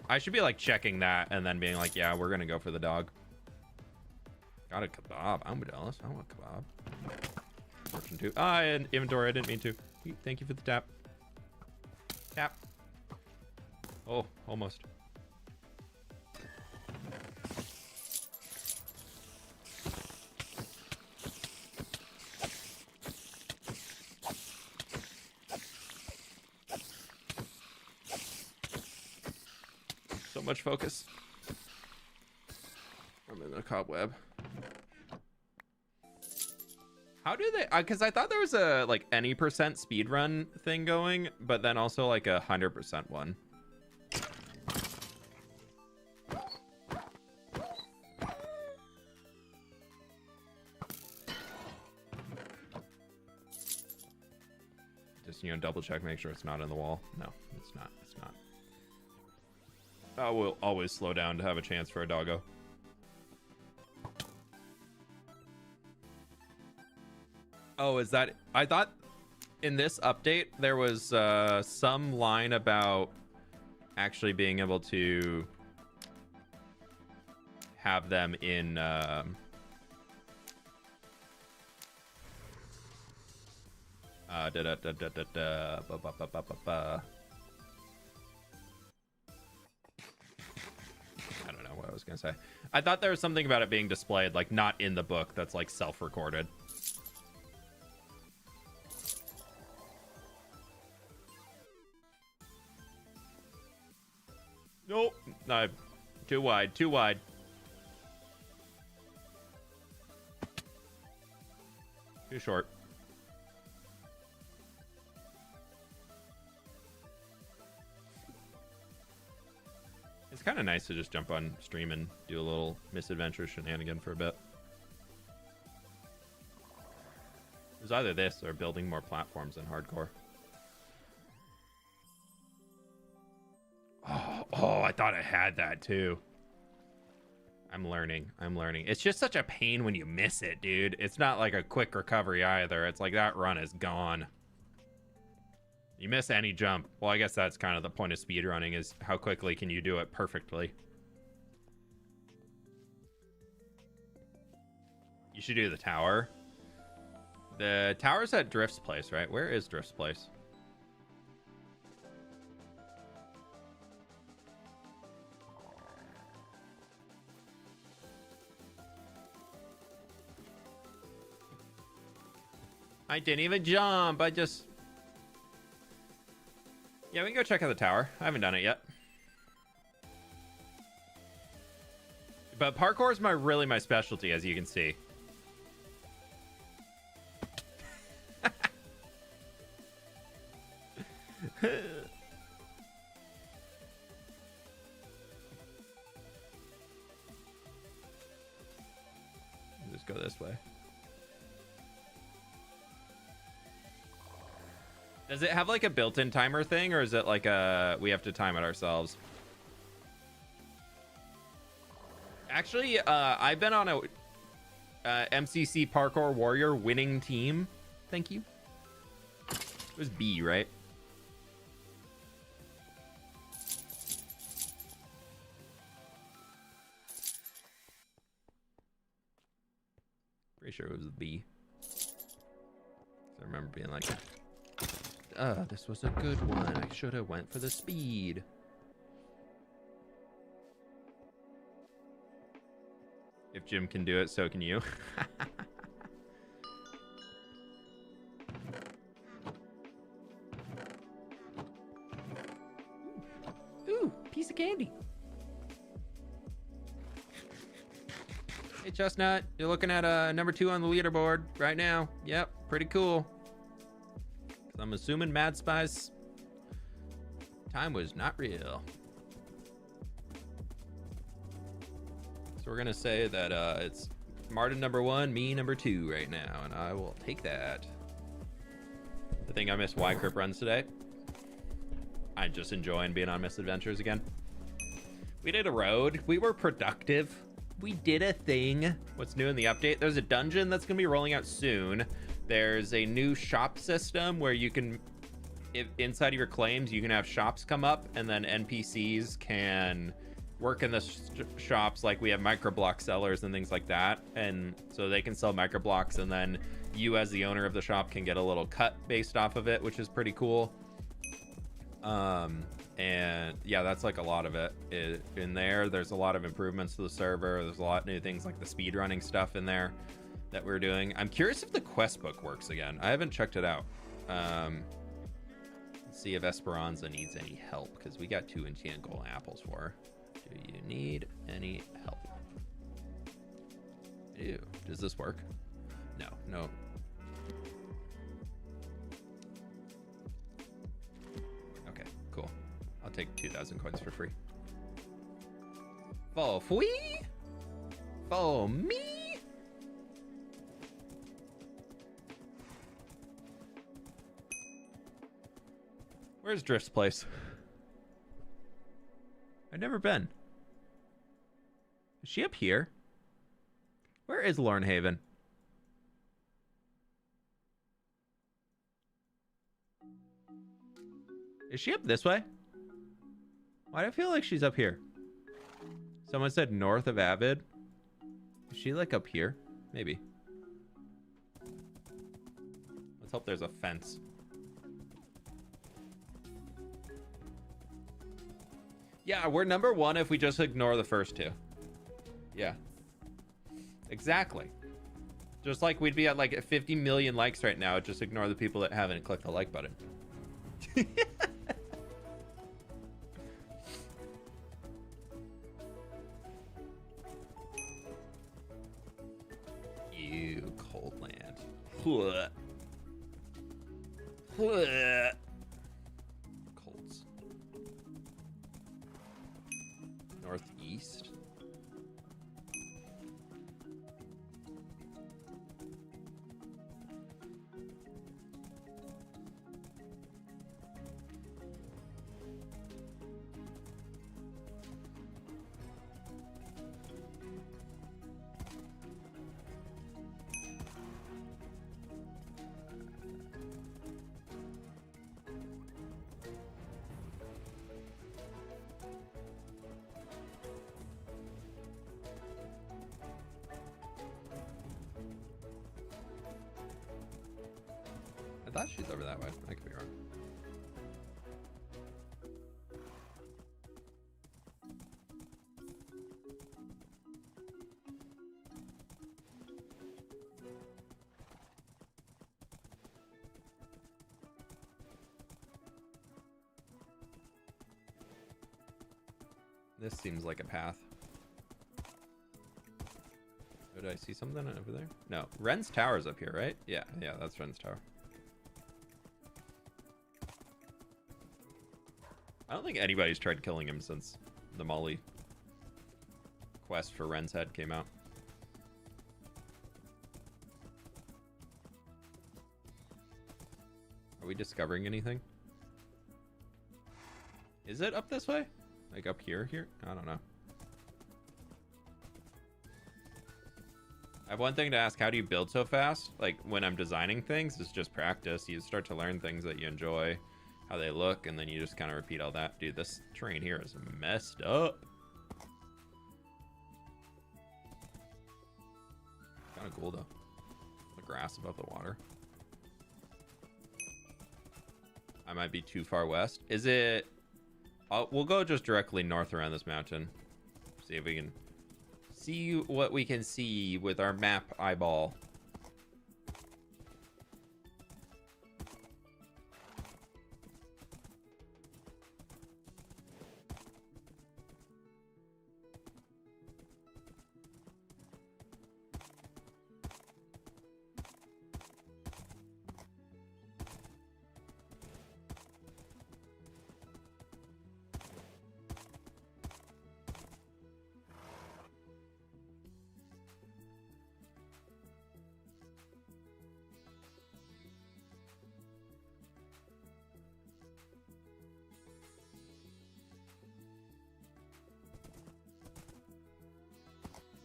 A: I should be like checking that and then being like, yeah, we're gonna go for the dog. Got a kebab. I'm jealous. I want a kebab. Fortune 2. Ah, and inventory. I didn't mean to. Thank you for the tap. Tap. Oh, almost. So much focus. I'm in a cobweb. How do they? Because I thought there was a like any percent speed run thing going, but then also like 100% one. Just, you know, double check, make sure it's not in the wall. No, it's not. It's not. I will always slow down to have a chance for a doggo. Oh, is that? I thought in this update there was some line about actually being able to have them in I don't know what I was gonna say. I thought there was something about it being displayed, like not in the book, that's like self-recorded. Nope. No. Too wide. Too wide. Too short. It's kind of nice to just jump on stream and do a little Misadventures shenanigan for a bit. It was either this or building more platforms in hardcore. Oh, I thought I had that too. I'm learning. It's just such a pain when you miss it, dude. It's not like a quick recovery either. It's like that run is gone. You miss any jump. Well, I guess that's kind of the point of speedrunning, is how quickly can you do it perfectly. You should do the tower. The tower's at Drift's place, right? Where is Drift's place? I didn't even jump. I just... Yeah, we can go check out the tower. I haven't done it yet. But parkour is really my specialty, as you can see. Just go this way. Does it have like a built-in timer thing, or is it like we have to time it ourselves? Actually, I've been on a MCC Parkour Warrior winning team. Thank you. It was B, right? Pretty sure it was the B. I remember being like, this was a good one. I should have went for the speed. If Jim can do it, so can you. Ooh, piece of candy. Hey, Chestnut, you're looking at number 2 on the leaderboard right now. Yep, pretty cool. I'm assuming Mad Spy's time was not real. So we're gonna say that it's Martin number 1, me number 2 right now, and I will take that. I think I missed Y-Crip runs today. I'm just enjoying being on Misadventures again. We did a road. We were productive. We did a thing. What's new in the update? There's a dungeon that's gonna be rolling out soon. There's a new shop system where you can, inside of your claims, you can have shops come up, and then NPCs can work in the shops. Like we have microblock sellers and things like that, and so they can sell microblocks, and then you as the owner of the shop can get a little cut based off of it, which is pretty cool. And yeah, that's like a lot of it in there. There's a lot of improvements to the server. There's a lot of new things like the speedrunning stuff in there that we're doing. I'm curious if the quest book works again. I haven't checked it out. Let's see if Esperanza needs any help, because we got 2 enchanted gold apples for her. Do you need any help? Ew, does this work? No. Okay, cool. I'll take 2,000 coins for free. For free? For me? Where's Drift's place? I've never been. Is she up here? Where is Lornhaven? Is she up this way? Why do I feel like she's up here? Someone said north of Avid. Is she like up here? Maybe. Let's hope there's a fence. Yeah, we're number 1 if we just ignore the first 2. Yeah. Exactly. Just like we'd be at like 50 million likes right now. Just ignore the people that haven't clicked the like button. You cold land. Colds. Northeast. I thought she's over that way. I could be wrong. This seems like a path. Did I see something over there? No. Ren's Tower's up here, right? Yeah, that's Ren's Tower. I don't think anybody's tried killing him since the Molly quest for Ren's Head came out. Are we discovering anything? Is it up this way? Like up here? I don't know. I have one thing to ask. How do you build so fast? Like when I'm designing things, it's just practice. You start to learn things that you enjoy, how they look, and then you just kind of repeat all that. Dude, this terrain here is messed up. Kind of cool though. grass above the water. I might be too far west. Is it... we'll go just directly north around this mountain. See if we can see what we can see with our map eyeball.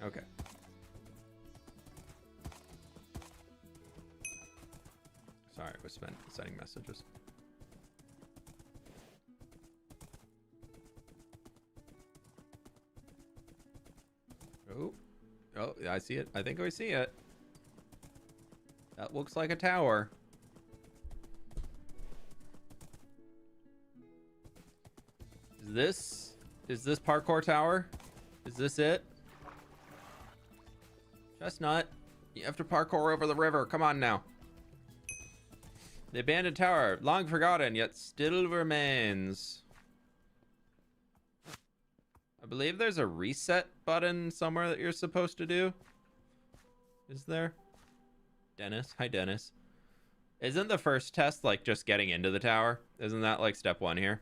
A: Okay. Sorry, I was sending messages. Oh, I see it. I think I see it. That looks like a tower. Is this parkour tower? Is this it? Chestnut, you have to parkour over the river. Come on now. The abandoned tower, long forgotten, yet still remains. I believe there's a reset button somewhere that you're supposed to do. Is there? Dennis, hi Dennis. Isn't the first test like just getting into the tower? Isn't that like step 1 here?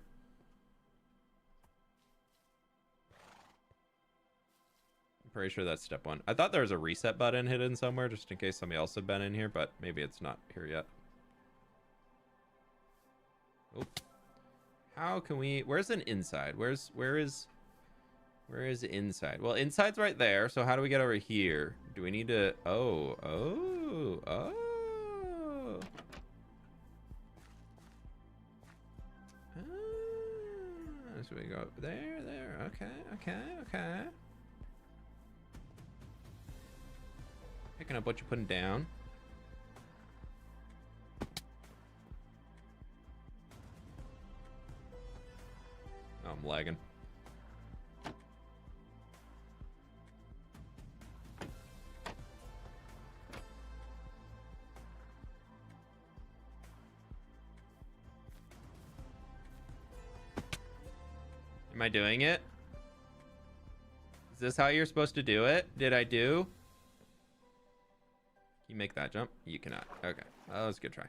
A: Pretty sure that's step 1. I thought there was a reset button hidden somewhere just in case somebody else had been in here, but maybe it's not here yet. Oh. How can we... Where's an inside? Where is inside? Well, inside's right there, so how do we get over here? Do we need to... Oh. So we go there. Okay. Picking up what you're putting down. Oh, I'm lagging. Am I doing it? Is this how you're supposed to do it? Did I do? You make that jump? You cannot. Okay. That was a good try.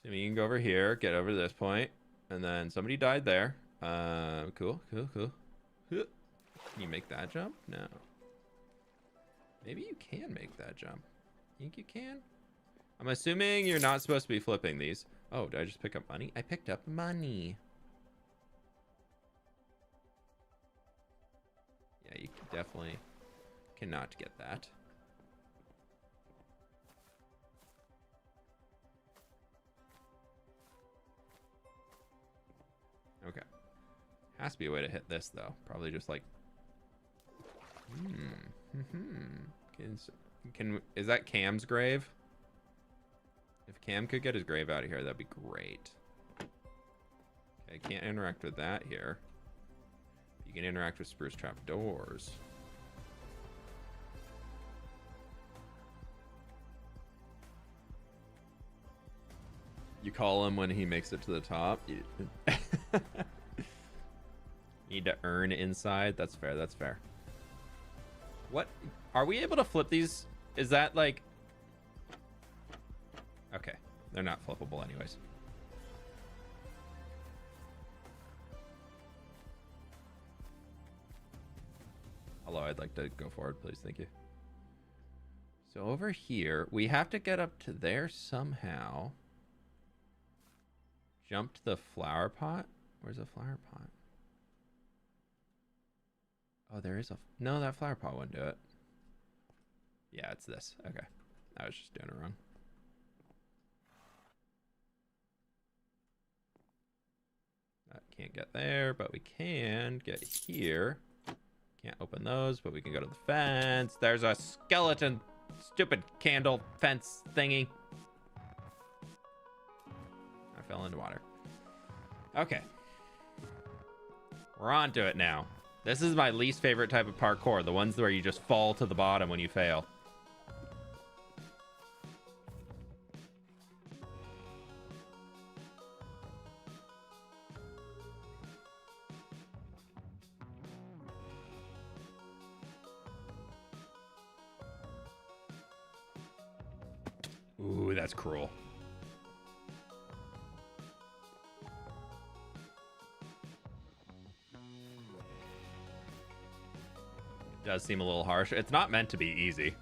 A: So you can go over here, get over to this point, and then somebody died there. Cool. Can you make that jump? No. Maybe you can make that jump. Think you can? I'm assuming you're not supposed to be flipping these. Oh, did I just pick up money? I picked up money. Yeah, you definitely cannot get that. Okay. Has to be a way to hit this though. Probably just like. Is that Cam's grave? If Cam could get his grave out of here, that'd be great. Okay, can't interact with that here. You can interact with spruce trap doors. You call him when he makes it to the top. You need to earn inside. That's fair. That's fair. What? Are we able to flip these? Is that like... Okay. They're not flippable anyways. Hello, I'd like to go forward, please. Thank you. So over here, we have to get up to there somehow. Jump to the flower pot? Where's the flower pot? Oh, there is a... No, that flower pot wouldn't do it. Yeah, it's this. Okay. I was just doing it wrong. That can't get there, but we can get here. Can't open those, but we can go to the fence. There's a skeleton, stupid candle fence thingy. I fell into water. Okay. We're on to it now. This is my least favorite type of parkour, the ones where you just fall to the bottom when you fail. Ooh, that's cruel. Does seem a little harsh. It's not meant to be easy.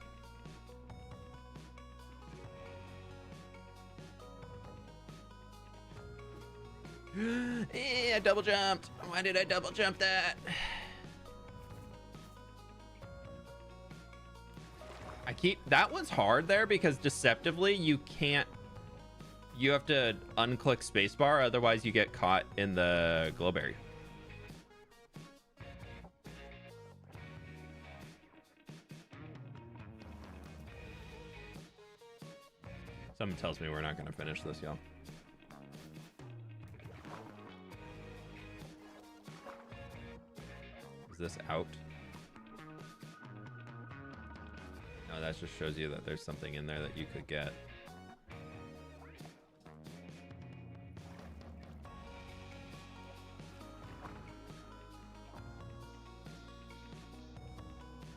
A: I double jumped. Why did I double jump that? That was hard there because deceptively you have to unclick spacebar, otherwise you get caught in the glowberry. Someone tells me we're not going to finish this, y'all. Is this out? No, that just shows you that there's something in there that you could get.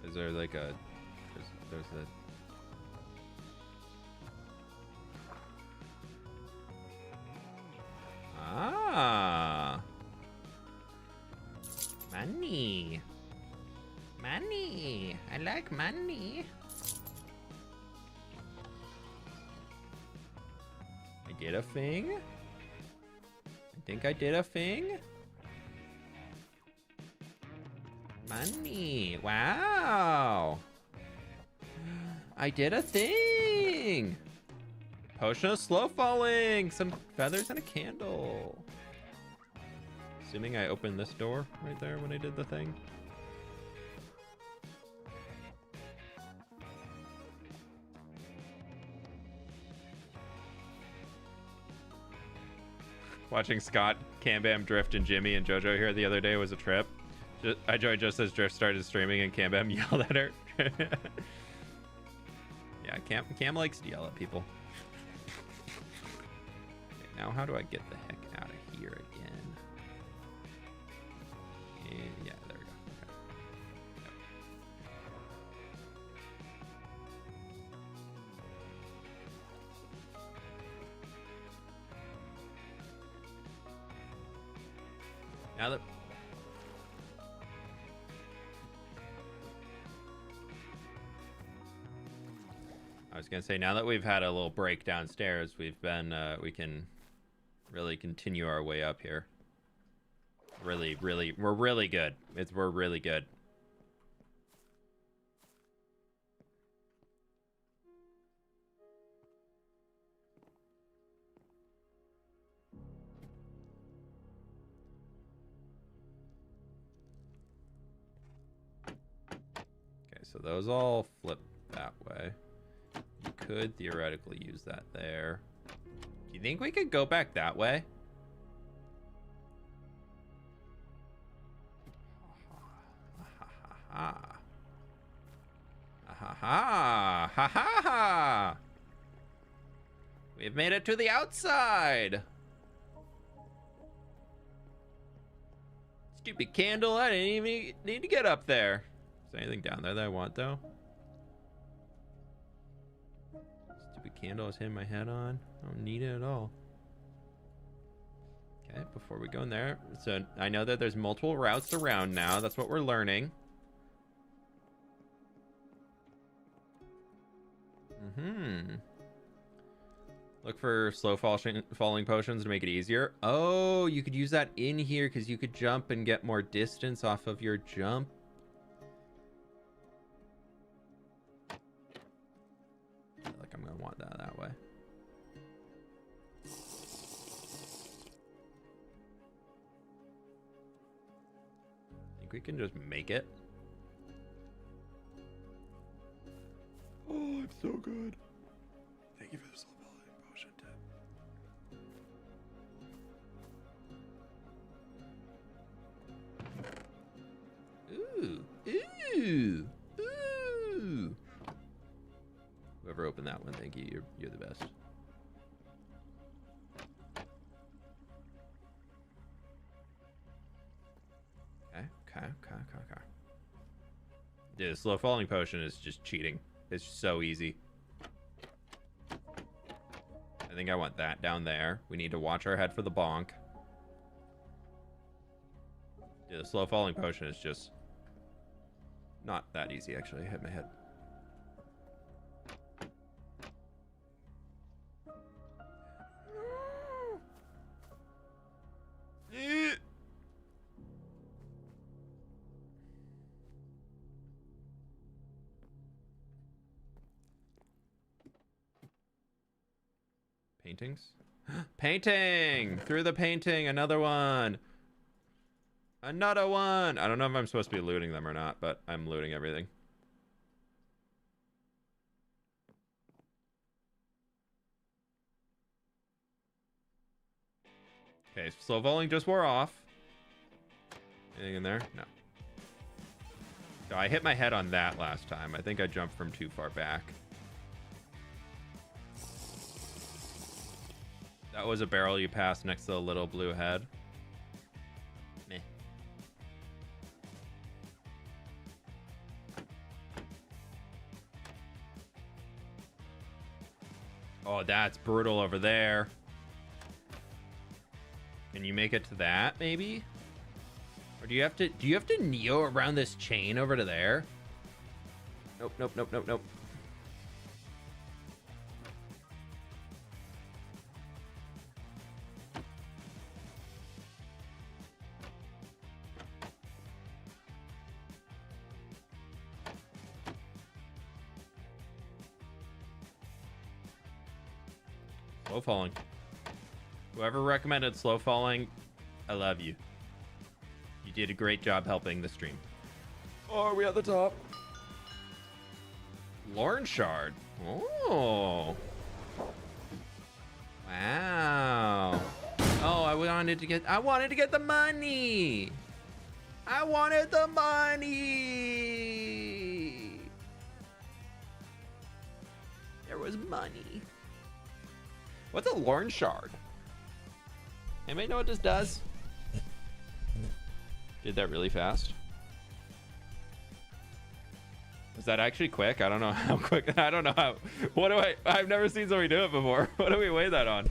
A: Is there like a... There's a... Ah, money. Money. I like money. I did a thing. I think I did a thing. Money. Wow. I did a thing. Potion of slow falling, some feathers and a candle. Assuming I opened this door right there when I did the thing. Watching Scott, Cam Bam, Drift, and Jimmy and JoJo here the other day was a trip. I joined just as Drift started streaming and Cam Bam yelled at her. Yeah, Cam likes to yell at people. Now, how do I get the heck out of here again? And yeah, there we go. Okay. Yep. Now that... I was gonna say, now that we've had a little break downstairs, we've been, we can really continue our way up here. We're really good. We're really good. Okay, so those all flip that way. You could theoretically use that there. Do you think we could go back that way? Ha ha ha ha ha ha! We've made it to the outside. Stupid candle! I didn't even need to get up there. Is there anything down there that I want though? Stupid candle I was hitting my head on. I don't need it at all. Okay, before we go in there, so I know that there's multiple routes around now. That's what we're learning. Look for slow falling potions to make it easier. Oh, you could use that in here because you could jump and get more distance off of your jump. I feel like I'm gonna want that way. I think we can just make it. so good. Thank you for the slow falling potion tip. Ooh. Whoever opened that one, thank you. You're the best. Okay. Dude, slow falling potion is just cheating. It's so easy. I think I want that down there. We need to watch our head for the bonk. Dude, the slow falling potion is just not that easy, actually. I hit my head. Paintings? Painting! Through the painting! Another one! Another one! I don't know if I'm supposed to be looting them or not, but I'm looting everything. Okay, slow falling just wore off. Anything in there? No. So I hit my head on that last time. I think I jumped from too far back. That was a barrel you passed next to the little blue head. Meh. Oh, that's brutal over there. Can you make it to that, maybe? Or do you have to Neo around this chain over to there? Nope. Slow falling. Whoever recommended slow falling, I love you. You did a great job helping the stream. Oh, are we at the top? Lorn shard. Oh. Wow. Oh, I wanted to get the money. I wanted the money. There was money. What's a Lorn shard? Anybody know what this does? Did that really fast? Was that actually quick? I don't know how quick. I don't know how. I've never seen somebody do it before. What do we weigh that on?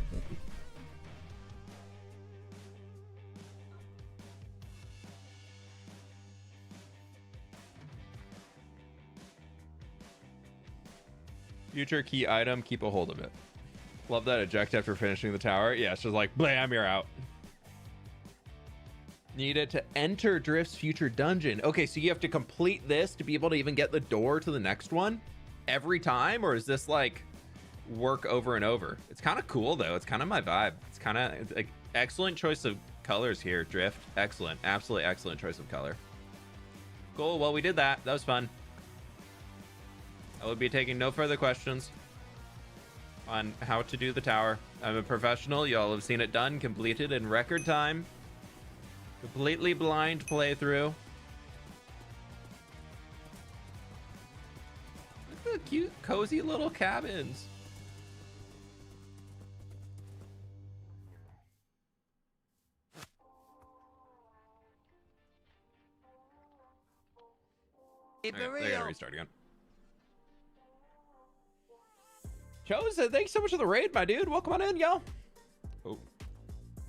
A: Future key item, keep a hold of it. Love that eject after finishing the tower. Yeah, it's just like, blam, you're out. Need it to enter Drift's future dungeon. Okay, so you have to complete this to be able to even get the door to the next one every time? Or is this like work over and over? It's kind of cool though. It's kind of my vibe. It's like excellent choice of colors here, Drift. Excellent. Absolutely excellent choice of color. Cool. Well, we did that. That was fun. I will be taking no further questions on how to do the tower. I'm a professional. Y'all have seen it done, completed in record time. Completely blind playthrough. Look at the cute, cozy little cabins.
C: Keep it
A: I gotta
C: real.
A: restart again. Chosen, thanks so much for the raid, my dude. Welcome on in, y'all. Oh,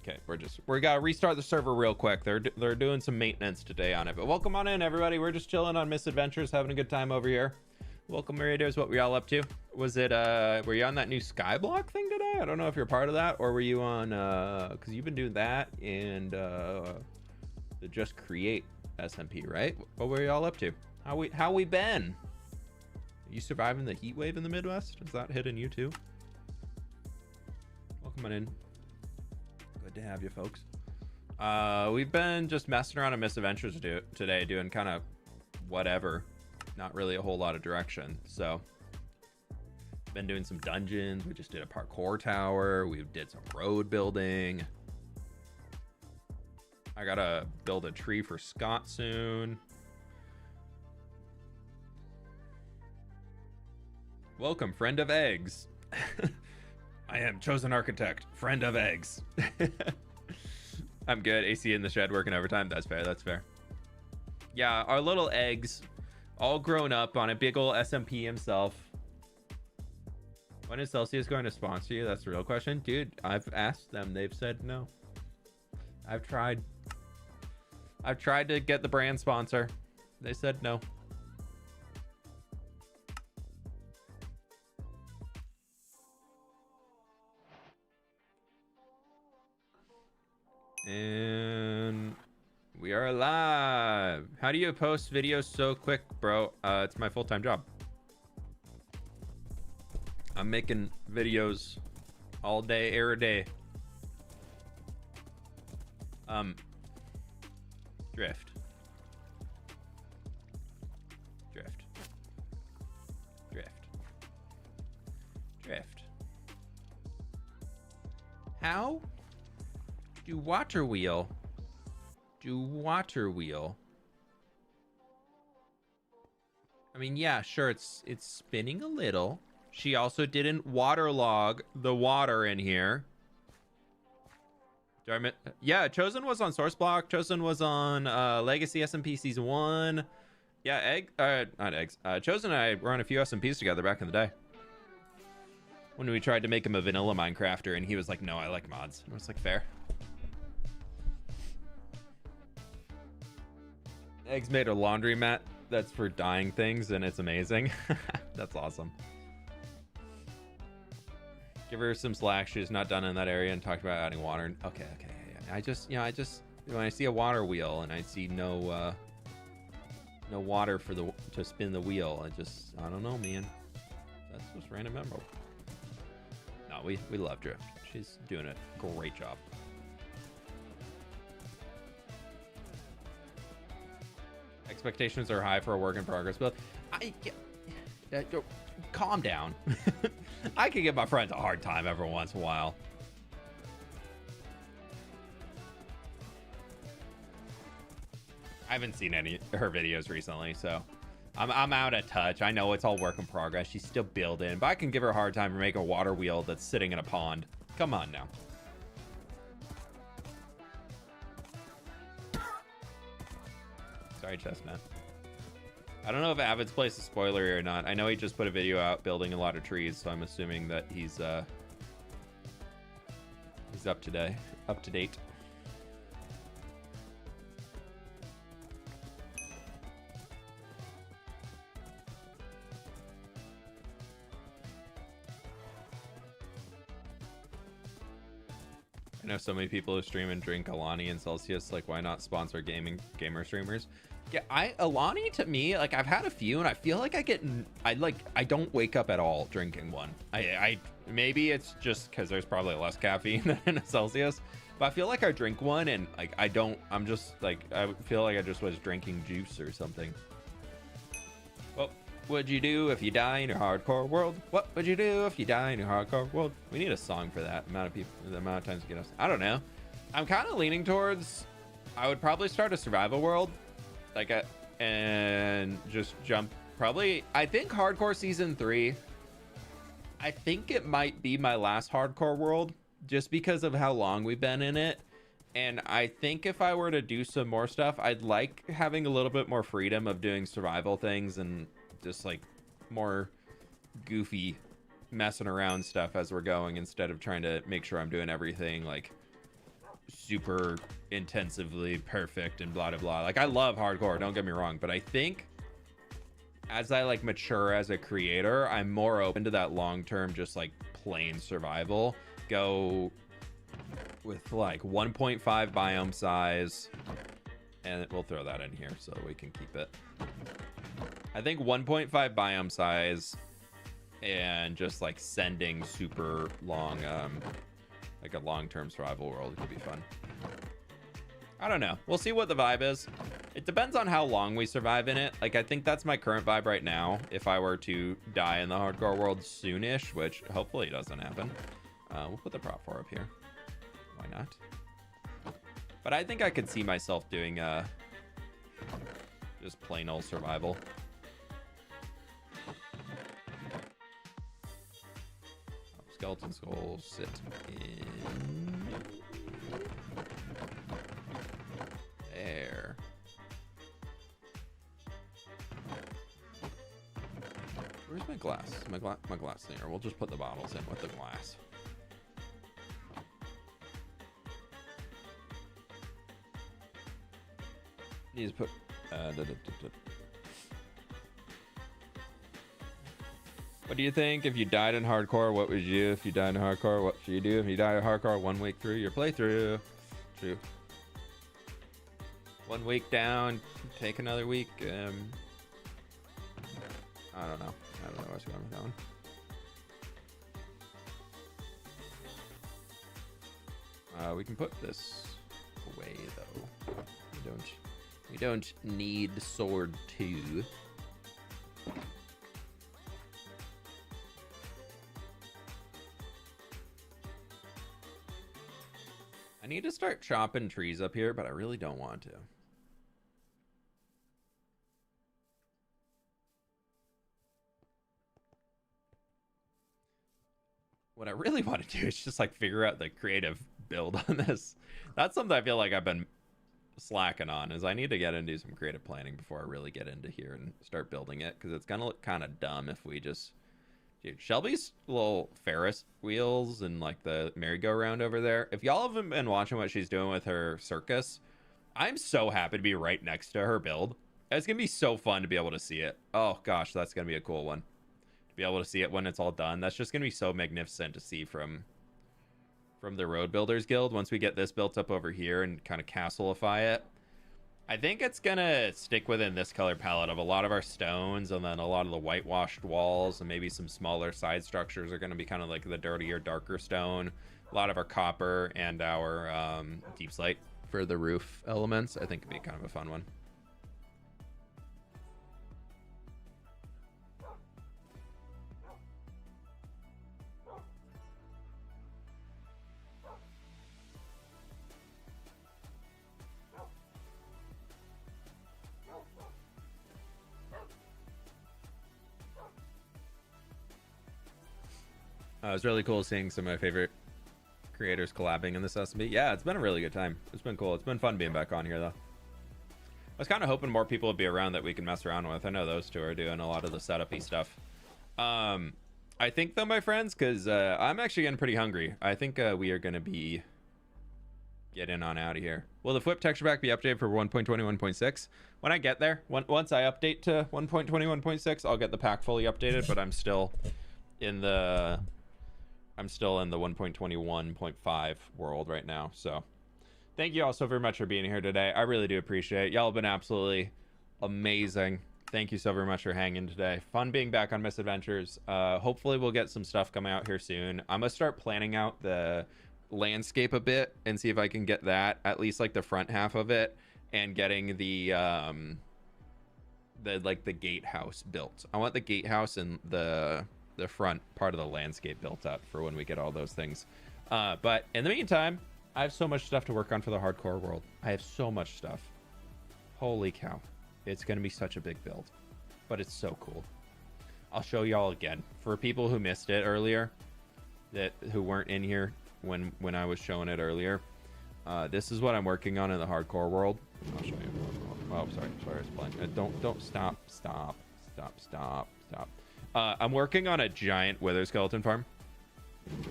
A: okay. We gotta restart the server real quick. They're doing some maintenance today on it, but welcome on in, everybody. We're just chilling on Misadventures, having a good time over here. Welcome, Raiders. What were y'all up to? Was it were you on that new Skyblock thing today? I don't know if you're part of that, or were you on because you've been doing that and the Just Create SMP, right? What were y'all up to? How we been? You surviving the heat wave in the Midwest? Is that hitting you too? Welcome on in. Good to have you, folks. We've been just messing around on Misadventures today, doing kind of whatever. Not really a whole lot of direction. So Been doing some dungeons. We just did a parkour tower. We did some road building. I gotta build a tree for Scott soon. Welcome, friend of eggs. I am chosen architect, friend of eggs. I'm good. AC in the shed working overtime. That's fair. That's fair. Yeah, our little eggs, all grown up on a big ol' SMP himself. When is Celsius going to sponsor you? That's the real question. Dude, I've asked them. They've said no. I've tried. I've tried to get the brand sponsor. They said no. And we are live. How do you post videos so quick, bro? It's my full-time job. I'm making videos all day, every day. Drift. Drift. Drift. Drift. How do water wheel? Do water wheel? I mean, yeah, sure, it's spinning a little. She also didn't waterlog the water in here. Do I admit? Yeah, Chosen was on Source Block. Chosen was on Legacy SMP Season 1. Yeah, not eggs. Chosen and I run a few SMPs together back in the day. When we tried to make him a vanilla Minecrafter, and he was like, no, I like mods. And I was like, fair. Eggs made a laundry mat that's for dyeing things, and it's amazing. That's awesome. Give her some slack. She's not done in that area and talked about adding water. Okay. Yeah. I just when I see a water wheel and I see no water for to spin the wheel, I don't know, man. That's just random emerald. No, we love Drift. She's doing a great job. Expectations are high for a work in progress, but calm down. I can give my friends a hard time every once in a while. I haven't seen any of her videos recently, so I'm out of touch. I know it's all work in progress. She's still building, but I can give her a hard time for making a water wheel that's sitting in a pond. Come on now. Sorry, Chestnut. I don't know if Avid's place is spoilery or not. I know he just put a video out building a lot of trees, so I'm assuming that he's up to date. I know so many people who stream and drink Alani and Celsius. Like, why not sponsor gamer streamers? Yeah, Alani, to me, like, I've had a few and I feel like I don't wake up at all drinking one. I maybe it's just because there's probably less caffeine than in a Celsius, but I feel like I drink one and like I feel like I just was drinking juice or something. What would you do if you die in your hardcore world? What would you do if you die in your hardcore world? We need a song for that amount of people, the amount of times to get us. I don't know. I'm kind of leaning towards, I would probably start a survival world. And just jump probably, I think hardcore season 3, I think it might be my last hardcore world just because of how long we've been in it. And I think if I were to do some more stuff, I'd like having a little bit more freedom of doing survival things and just like more goofy messing around stuff as we're going, instead of trying to make sure I'm doing everything like super intensively perfect and blah blah. Like, I love hardcore, don't get me wrong, but I think as I like mature as a creator, I'm more open to that long-term just like plain survival. Go with like 1.5 biome size, and we'll throw that in here so we can keep it. I think 1.5 biome size and just like sending super long like a long-term survival world could be fun. I don't know. We'll see what the vibe is. It depends on how long we survive in it. Like, I think that's my current vibe right now. If I were to die in the hardcore world soonish, which hopefully doesn't happen, we'll put the prop 4 up here. Why not? But I think I could see myself doing just plain old survival. Skeleton skulls sit in there. Where's my glass? My glass thing. Or we'll just put the bottles in with the glass. Need to put. What do you think? If you died in hardcore, what would you do? If you died in hardcore, what should you do? If you died in hardcore 1 week through your playthrough. True. 1 week down, take another week. I don't know. I don't know what's going on with that one. We can put this away though. We don't need sword 2. I need to start chopping trees up here, but I really don't want to. What I really want to do is just like figure out the creative build on this. That's something I feel like I've been slacking on, is I need to get into some creative planning before I really get into here and start building it, because it's gonna look kind of dumb if we just... Dude, Shelby's little Ferris wheels and like the merry-go-round over there, if y'all haven't been watching what she's doing with her circus, I'm so happy to be right next to her build. It's gonna be so fun to be able to see it. Oh gosh, that's gonna be a cool one to be able to see it when it's all done. That's just gonna be so magnificent to see from the Road Builders Guild. Once we get this built up over here and kind of castleify it, I think it's gonna stick within this color palette of a lot of our stones, and then a lot of the whitewashed walls, and maybe some smaller side structures are gonna be kind of like the dirtier, darker stone. A lot of our copper and our deep slate for the roof elements, I think, could be kind of a fun one. It was really cool seeing some of my favorite creators collabing in this SMB. Yeah, it's been a really good time. It's been cool. It's been fun being back on here, though. I was kind of hoping more people would be around that we can mess around with. I know those two are doing a lot of the setup-y stuff. I think, though, my friends, because I'm actually getting pretty hungry. I think we are going to be getting on out of here. Will the fWhip texture pack be updated for 1.21.6? When I get there, once I update to 1.21.6, I'll get the pack fully updated, but I'm still in the 1.21.5 world right now. So thank you all so very much for being here today. I really do appreciate it. Y'all have been absolutely amazing. Thank you so very much for hanging today. Fun being back on Misadventures. Hopefully we'll get some stuff coming out here soon. I'm gonna start planning out the landscape a bit and see if I can get that, at least like the front half of it, and getting the gatehouse built. I want the gatehouse and the front part of the landscape built up for when we get all those things. But in the meantime, I have so much stuff to work on for the hardcore world. I have so much stuff. Holy cow. It's going to be such a big build, but it's so cool. I'll show y'all again. For people who missed it earlier, who weren't in here when I was showing it earlier, this is what I'm working on in the hardcore world. I'll show you. Oh, sorry, it's playing. Don't stop. I'm working on a giant wither skeleton farm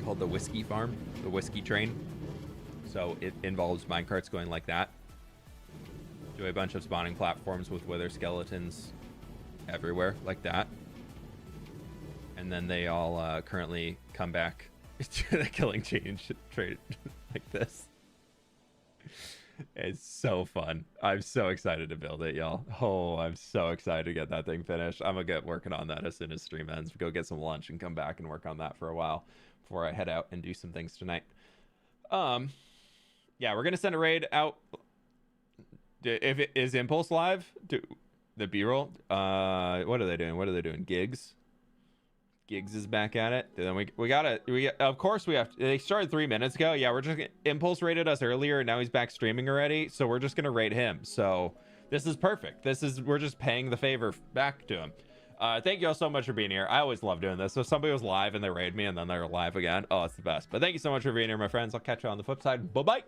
A: called the Whiskey Farm, the Whiskey Train. So it involves minecarts going like that. Do a bunch of spawning platforms with wither skeletons everywhere like that. And then they all currently come back to the killing change trade like this. It's so fun. I'm so excited to build it, y'all. Oh, I'm so excited to get that thing finished. I'm gonna get working on that as soon as stream ends. Go get some lunch and come back and work on that for a while before I head out and do some things tonight. Yeah, we're gonna send a raid out If it is Impulse live, do the B-roll. What are they doing? What are they doing? Gigs. Gigs is back at it. Then of course we have to, they started 3 minutes ago. Yeah, we're just Impulse rated us earlier and now he's back streaming already, so we're just gonna rate him. So this is perfect. We're just paying the favor back to him. Thank you all so much for being here. I always love doing this. So somebody was live and they raid me and then they're live again. Oh, it's the best. But thank you so much for being here, my friends. I'll catch you on the flip side. Bye bye.